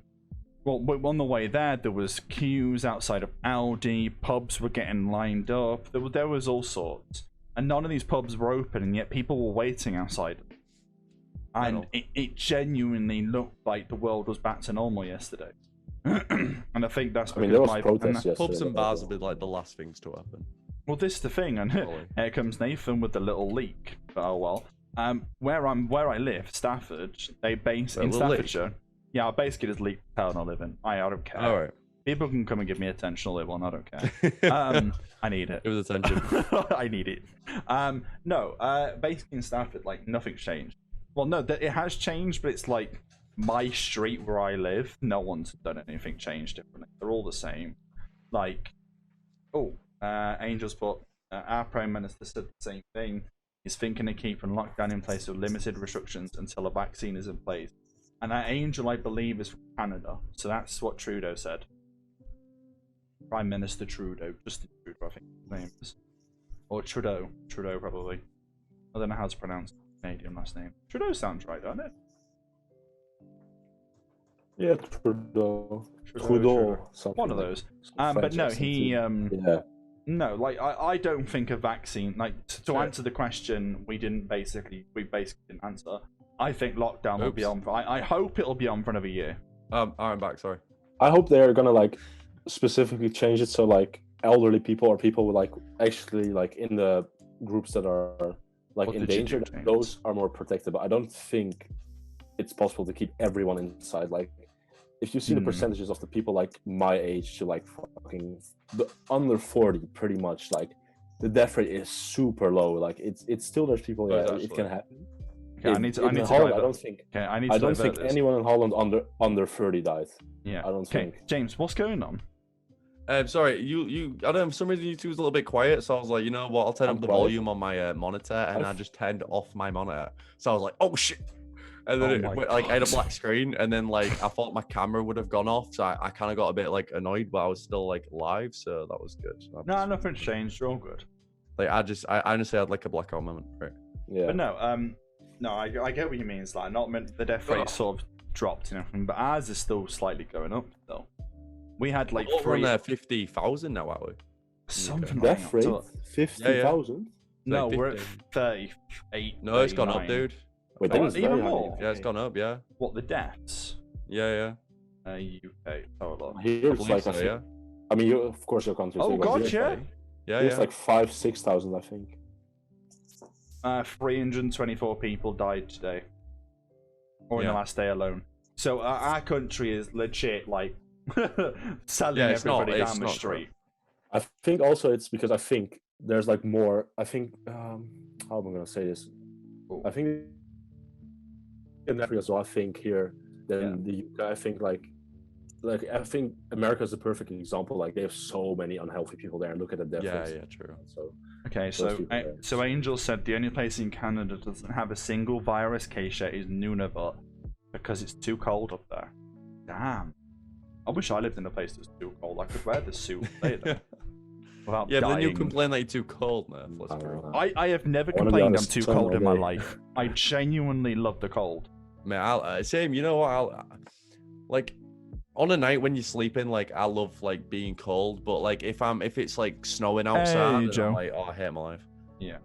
on the way there was queues outside of Aldi, pubs were getting lined up, there was all sorts. And none of these pubs were open, and yet people were waiting outside. And it genuinely looked like the world was back to normal yesterday. And I think that's because there was my... protests yesterday. Pubs and bars will be like the last things to happen. Well, this is the thing, and Probably. here comes Nathan with the little leak. But oh well. Where I live, Stafford, they base A in little leak? Staffordshire. Yeah, I basically just leak the town I live in. I don't care. All right, People can come and give me attention all they want. I don't care. I need it. it was attention. I need it. Basically in Stafford, like nothing's changed. Well, no, it has changed, but it's like my street where I live. No one's done anything changed differently. They're all the same. Like, Angel's put our Prime Minister said the same thing. He's thinking of keeping lockdown in place with limited restrictions until a vaccine is in place. And that Angel, I believe, is from Canada. So that's what Trudeau said. Prime Minister Trudeau. Justin Trudeau, I think his name is. Or Trudeau. Trudeau, probably. I don't know how to pronounce the Canadian last name. Trudeau sounds right, doesn't it? Yeah, Trudeau. Something One of like- those. some But French no, accent he... too. Yeah. No, like I don't think a vaccine. Like to Sure. answer the question, we basically didn't answer. I think lockdown will be Oops. on. I hope it'll be on for another year. I'm back. Sorry. I hope they're gonna like specifically change it so like elderly people or people with like actually like in the groups that are like What in did you danger, do, James? those are more protected. But I don't think it's possible to keep everyone inside. Like if you see the percentages of the people like my age to like fucking the under 40, pretty much like the death rate is super low. Like it's still there's people. Oh, Yeah, is it actually? can happen. Okay, I need to in Holland, divert. I don't think. Okay, I need to I don't divert think this. anyone in Holland under 30 died. Yeah. I don't Okay, think. James, what's going on? Sorry, you. I don't know. For some reason, you two was a little bit quiet, so I was like, you know what? I'll turn I'm up the quiet. volume on my monitor, and I just turned off my monitor. So I was like, oh shit! And then Oh it my went, like I had a God. black screen, and then like I thought my camera would have gone off, so I kind of got a bit like annoyed, but I was still like live, so that was good. No, nothing's changed. You're all good. Like I honestly had like a blackout moment. Right. Yeah. But no, I get what you mean. It's like not meant the death rate sort of dropped and everything, but ours is still slightly going up though. We had like We're on 50,000 50,000 now, are we? something like Death that. rate So- 50,000. no, like we're at 15. 38. No, it's gone up, 39. dude. Wait, Oh, that was even very high. more? Yeah, it's gone up. Yeah, What, the deaths? yeah. UK. Oh, look. Here it's like, so, I think, yeah. I mean, of course your country. Oh, God, yeah. Yeah, It's yeah. like 5,000-6,000, I think. 324 people died today, or in the Yeah. last day alone. So our country is legit, like selling Yeah, it's not- everybody it's down the not street. I think also it's because I think there's like more. I think how am I gonna say this? I think in Africa, so I think here than the UK. I think like I think America is a perfect example. Like they have so many unhealthy people there. Look at the death Yeah, rates. yeah, true. So Okay, Those so people there. so Angel said the only place in Canada that doesn't have a single virus case yet is Nunavut because it's too cold up there. Damn. I wish I lived in a place that's too cold. I could wear the suit and play there without Yeah, but then you dying. complain that you're too cold, man. Let's go. I have never I wanna be complained on I'm the too sun cold all in my day. life. I genuinely love the cold. Man, same. You know what? Like on a night when you're sleeping, like I love like being cold, but like if it's like snowing outside, Hey, and Joe. I'm like, oh, I hate my life. Yeah.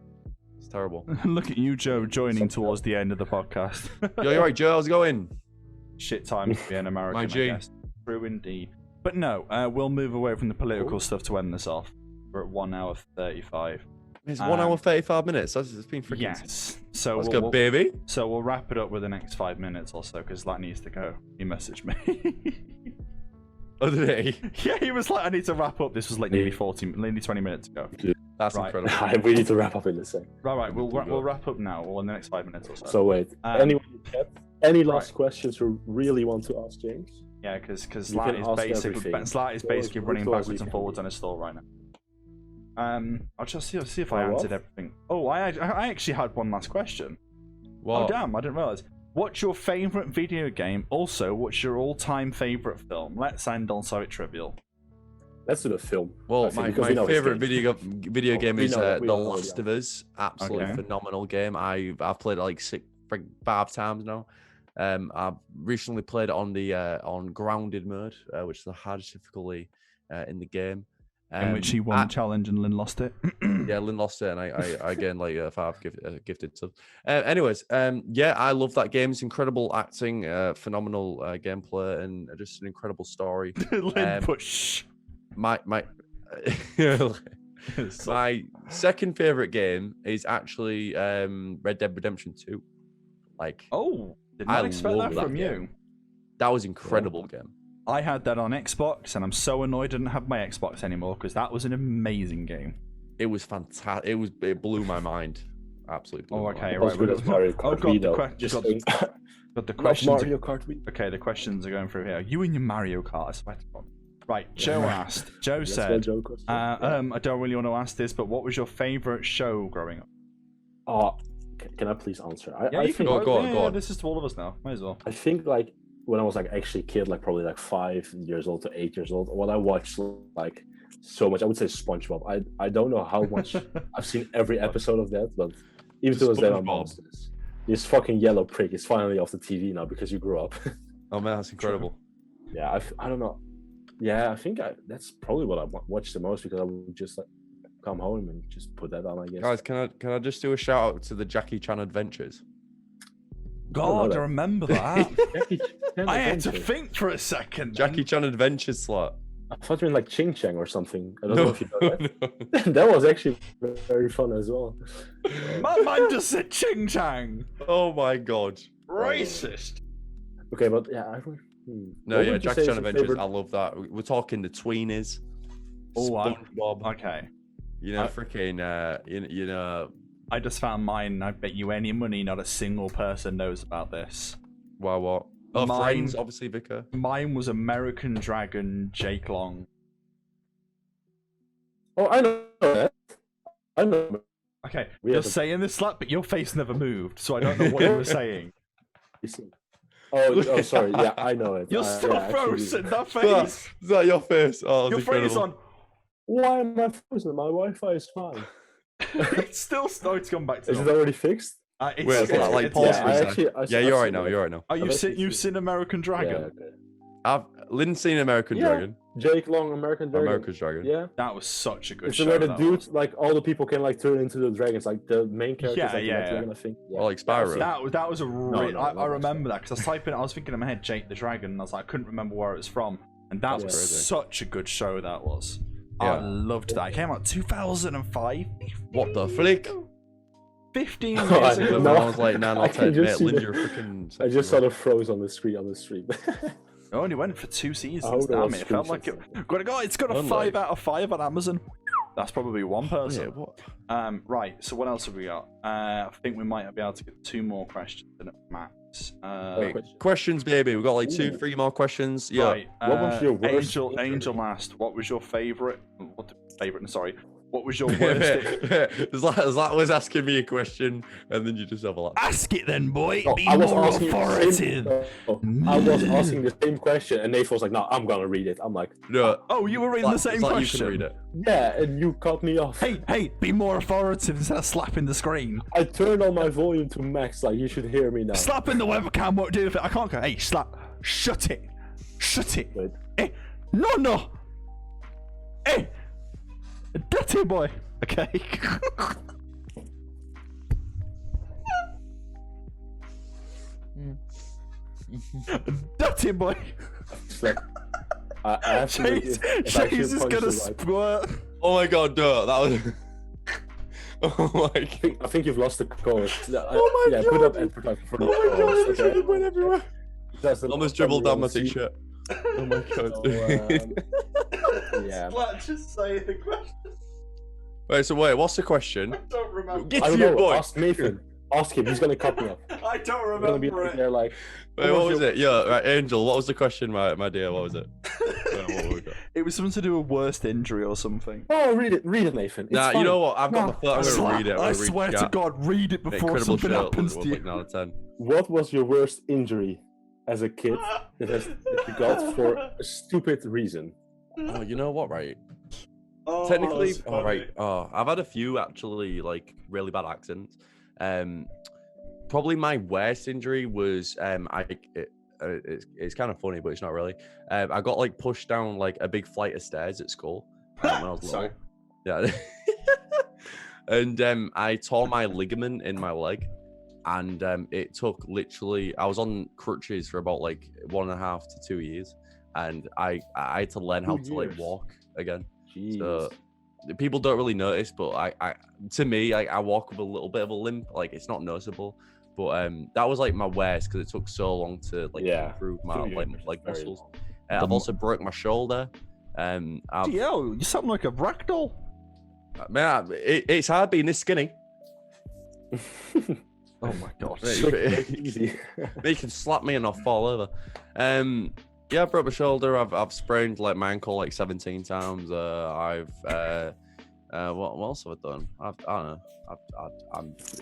It's terrible. Look at you, Joe, joining Sometimes. towards the end of the podcast. Yo, you're right, Joe. How's it going? Shit time to be an American, My G. I guess. True indeed. But no, we'll move away from the political stuff to end this off. We're at 1 hour 35. It's 1 hour 35 minutes. It's been freaking. Yes. So Let's we'll, go, baby. So we'll wrap it up with the next 5 minutes or so because that needs to go. He messaged me. Oh, did he? Yeah, he was like, I need to wrap up. This was like nearly 20 minutes ago. That's Right. incredible. we need to wrap up in a sec. Right. We'll wrap up now or in the next 5 minutes or so. So wait, anyone in chat? Any last questions you really want to ask James? Yeah, because You Slat can is ask basically everything. Slat is Go basically as running brutal as backwards you and can. forwards on his stall right now. I'll just see if I Oh, what? answered everything. Oh, I actually had one last question. What? Oh damn, I didn't realize. What's your favorite video game? Also, what's your all-time favorite film? Let's end on So It Trivial. Let's do the film. Well, I think, my because we know his favorite game. video game we is know that, we The know Last that. of Us. Absolutely Okay. phenomenal game. I've played it like 5 times now. I've recently played it on the on grounded mode, which is the hardest difficulty in the game. In which he won the challenge and Lynn lost it. Yeah, Lynn lost it, and I again like 5 gifted subs. Anyways, yeah, I love that game. It's incredible acting, phenomenal gameplay, and just an incredible story. Lynn push. My my second favorite game is actually Red Dead Redemption 2. Like, Oh, did not I expect love that that from game. you. that was incredible game. I had that on Xbox, and I'm so annoyed I didn't have my Xbox anymore because that was an amazing game. It was fantastic. It blew my mind. Absolutely blew Oh, my okay, mind. As right. good as Mario Kart God, Wii, the though. que- Just God, saying. But the Not questions. Mario Kart Wii. Okay, the questions are going through here. You and your Mario Kart, I swear to God. Right, Joe asked. Joe That's said, what Joe goes to. I don't really want to ask this, but what was your favorite show growing up? Oh, can I please answer? I you think, Go on, yeah, go on. This is to all of us now. Might as well. I think like when I was like actually a kid, like probably like 5 years old to 8 years old, what I watched like so much, I would say SpongeBob. I don't know how much I've seen every episode of that, but even to then, I'm SpongeBob. this fucking yellow prick is finally off the TV now because you grew up. Oh man, that's incredible. Yeah, I don't know. Yeah, I think that's probably what I watched the most because I would just like come home and just put that on, I guess. Guys, can I just do a shout out to the Jackie Chan Adventures? God, I that. remember that. Jackie Chan I had to Adventure. think for a second. Jackie Chan Adventures slot. I thought you meant like Ching Chang or something. I don't No, know if you know that. no. That was actually very fun as well. My man just said ching chang. Oh my god. Racist. Okay, but yeah, No, What yeah, would you say Jackie is Chan your Adventures. favorite- I love that. We're talking the Tweenies, Oh, SpongeBob. Okay. You know, freaking, you know, I just found mine. I bet you any money not a single person knows about this. what? Oh, Mine- Friends, obviously, Vicar. Mine was American Dragon Jake Long. Oh, I know that. I know. Okay, We you're have a- saying this slap, but your face never moved, so I don't know what you were saying. Oh, sorry. Yeah, I know it. You're still yeah, actually- frozen. That Is face. that your face? Oh, Your that's face incredible. on. Why am I frozen? My Wi-Fi is fine. It's still. Oh, it's gone back to. Is it normal. already fixed? It's, Wait, it's, like it's- pause yeah, for a I sec. actually- I- Yeah, I've you're right seen now. that. You're right now. Oh, I've you've actually seen seen American Dragon? Yeah, okay. I've Lindsay and American Dragon. Jake Long, American Dragon. America's Dragon. Yeah. That was such a good It's show. where the that dude, was. like all the people can like turn into the dragons, like the main character. Yeah, like, yeah, the dragon, I think. Or like Spyro. That was a really. no, I no, remember that because I was typing. I was thinking in my head, Jake the Dragon, and I was like, I couldn't remember where it was from, and that That's was crazy. such a good show. That was. I Yeah. loved that. It came out 2005. What the flick? 15 Oh, years I ago. know. I was like 9 I or can 10. just Mate, see Lindsay, the- you're freaking. I just sort of froze on the stream. It only went for 2 seasons. I hope there Damn was it! It felt like it. It's got a Only. 5 out of 5 on Amazon. That's probably one person. Wait, what? Right. So what else have we got? I think we might be able to get 2 more questions in at max. Wait, questions, baby. We've got like 2, 3 more questions. Yeah. Right. What was your worst Angel? injury? Angel asked, what was your favorite? Sorry. What was your worst? Zlat was asking me a question, and then you just have a laugh. Ask it then, boy. No, Be I was more asking authoritative. I was asking the same question, and Nate was like, "No, I'm gonna read it." I'm like, No. Oh, you were reading the same Zlat, question. You can read it. "Yeah," and you cut me off. Hey, be more authoritative instead of slapping the screen. I turned on my volume to max, like you should hear me now. Slapping the webcam won't do it. I can't go. Hey, slap. Shut it. Wait. Hey, no. Hey, dirty boy. Okay. Dirty boy. It's like, I have to read Chase, it, if I should Chase is punch gonna the right- squirt. Oh my god, duh, that was. Oh my god. I think you've lost the code. Oh my yeah, god. put up advertising for the Oh my god, codes, it went everywhere. That's the Almost last dribbled time down my we will see- t-shirt. Oh my god. Yeah. Let's just say the question. Wait, what's the question? I don't remember. Get I to don't your know. boy. Ask Nathan. Ask him. He's gonna cut me up. I don't He's gonna be remember like there like. Wait, what was it? Yeah, right, Angel, what was the question, my dear? What was it? What we got? It was something to do with worst injury or something. Oh, read it, Nathan. It's Nah, fine. you know what? I've got my No. foot. I'm gonna read it. I'm I gonna swear read to chat. God, read it before Incredible something show. happens It to was like you. 9 out of 10. What was your worst injury as a kid that you got for a stupid reason? Oh, you know what, right? Oh, Technically, that's all right. funny. Oh, I've had a few actually, like really bad accidents. Probably my worst injury was it's kind of funny, but it's not really. I got like pushed down like a big flight of stairs at school when I was little. Sorry. Yeah. And I tore my ligament in my leg, and it took literally. I was on crutches for about like 1.5 to 2 years, and I had to learn how 2 to like years. walk again. Jeez. So people don't really notice, but I to me, I walk with a little bit of a limp. Like it's not noticeable, but that was like my worst because it took so long to like Yeah. improve my 2 like years is leg very muscles. long. I've also broke my shoulder. I've, Yo, you sound like a ragdoll. man, it's hard being this skinny. Oh my God. Easy. You can slap me and I'll fall over. Yeah, I broke my shoulder. I've sprained like my ankle like 17 times. What else have I done? I don't know.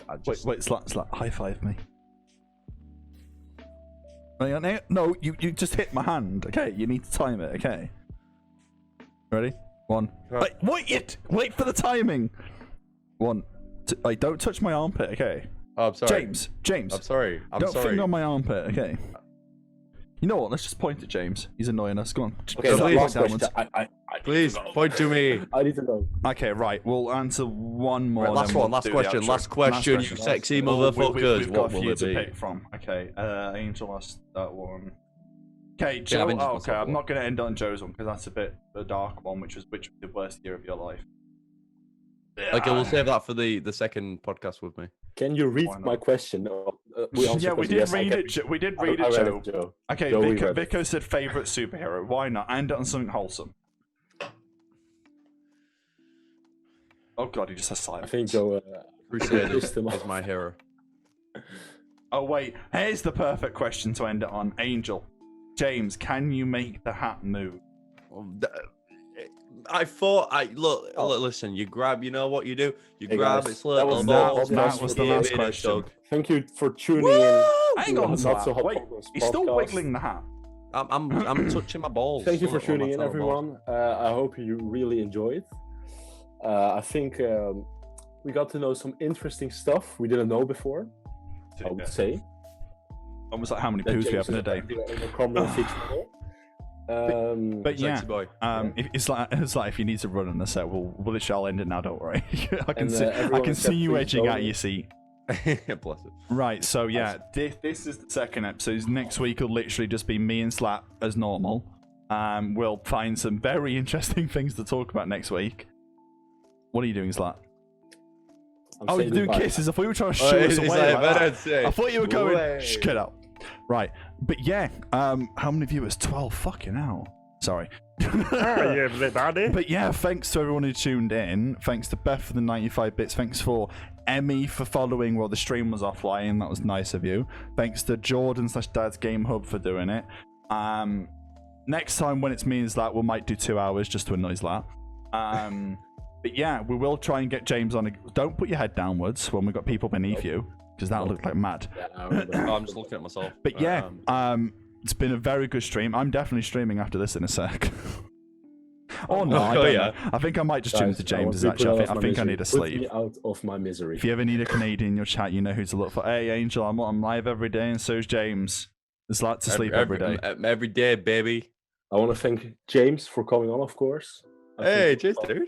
I just Wait, slap, high five me. No, you just hit my hand. Okay, you need to time it. Okay. Ready? 1. Wait for the timing. 1. Don't touch my armpit. Okay. Oh, I'm sorry. James. I'm sorry. Don't finger on my armpit. Okay. You know what? Let's just point at James. He's annoying us. Go on. Okay, So so please, last downwards. question. I Please point to me. I need to know. Okay, right. We'll answer one more. Right, last then one. we'll Last do the question. outro. Last question. You sexy motherfuckers. We've got What a will few it to be? pick from. Okay, Angel asked that one. Okay, Yeah, Joe. I've enjoyed Okay, myself a I'm lot. not going to end on Joe's one because that's a bit a dark one, which was the worst year of your life. Okay, we'll save that for the second podcast with me. Can you read Why not? my question? No, Yeah, we did read it. We did read it, read Joe. it, Joe. Okay, Joe, we Vico, read it. Vico said favorite superhero. Why not? End it on something wholesome. Oh God, he just has I silence. think Joe. Crusader pissed him is off. my hero. Oh wait, here's the perfect question to end it on. Angel, James, can you make the hat move? I thought look. Listen, you grab. You know what you do? You Hey, grab guys, its little was balls. that was the you last hit it, question. dog. Thank you for tuning Woo! in. Hang to on, Not to So that. Hot Wait, Problems he's still podcast. wiggling the hat. I'm touching my balls. Thank you for on my tuning in, toe balls. everyone. I hope you really enjoyed. I think we got to know some interesting stuff we didn't know before. I would say. Almost like how many That poos we James have in a is day. overcoming fictional. But yeah, Sexy boy. it's like if you need to run on the set, we'll literally I'll end it now. Don't worry. I can And, see everyone see you please edging out don't- your seat. Bless it. Right. So yeah, this is the second episode. Next week will literally just be me and Slap as normal. We'll find some very interesting things to talk about next week. What are you doing, Slap? I'm Oh, saying you're doing goodbye. kisses. I thought you were trying to shoot us away. Like that. I thought you were going. Shh, get out. Right. But yeah. How many viewers? 12. Fucking hell. Sorry. Hi, everybody. But yeah, thanks to everyone who tuned in. Thanks to Beth for the 95 bits. Thanks for Emmy for following while the stream was offline. That was nice of you. Thanks to Jordan/Dad's Game Hub for doing it. Next time when it's me and Zlat, we might do 2 hours just to annoy Zlat. But yeah, we will try and get James on. Don't put your head downwards when we've got people beneath you, because that'll look like mad. Yeah, I remember. Oh, I'm just looking at myself. But yeah, it's been a very good stream. I'm definitely streaming after this in a sec. Oh no, I don't know. I think I might just tune Guys, to I want James. to be put Actually, out I of think my I need a misery. Put sleep. me out of my misery. If you ever need a Canadian in your chat, you know who to look for. Hey, Angel, I'm live every day, and so's James. There's lots to sleep every day. Every day, baby. I want to thank James for coming on, of course. Hey, cheers, dude.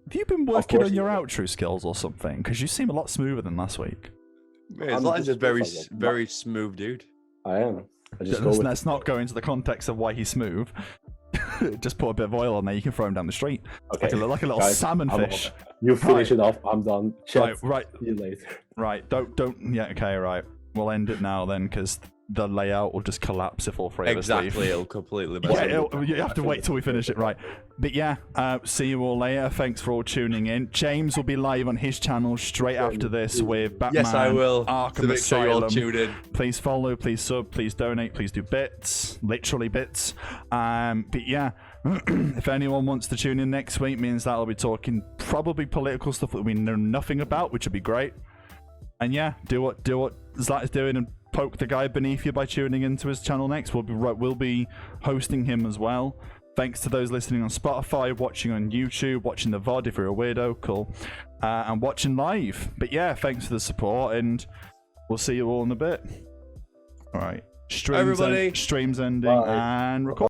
Have you been working course on your you will. outro skills or something? Because you seem a lot smoother than last week. Man, I'm Zlatan's just a very, like that. very smooth dude. I am. I just go with Let's not go into the context of why he's smooth. Just put a bit of oil on there. You can throw him down the street. Okay. Like a little Guys, salmon I'm fish. off. You finish Right. it off. I'm done. Chat. Right. See you later. Right. Don't. Yeah. Okay. Right. We'll end it now then, because the layout will just collapse if all three of us leave. Exactly, it'll completely mess Yeah, up. you have to wait till we finish it, right? But yeah, see you all later. Thanks for all tuning in. James will be live on his channel straight after this with Batman. Yes, I will. Arkham So make sure you all Asylum. tune in. Please follow, please sub, please donate, please do bits, literally bits. But yeah, if anyone wants to tune in next week, means that I'll be talking probably political stuff that we know nothing about, which would be great. And yeah, do what Zlat is doing and poke the guy beneath you by tuning into his channel next. We'll be hosting him as well. Thanks to those listening on Spotify, watching on YouTube, watching the VOD if you're a weirdo, cool, and watching live. But yeah, thanks for the support, and we'll see you all in a bit. All right, streams Everybody. streams ending Bye. and record.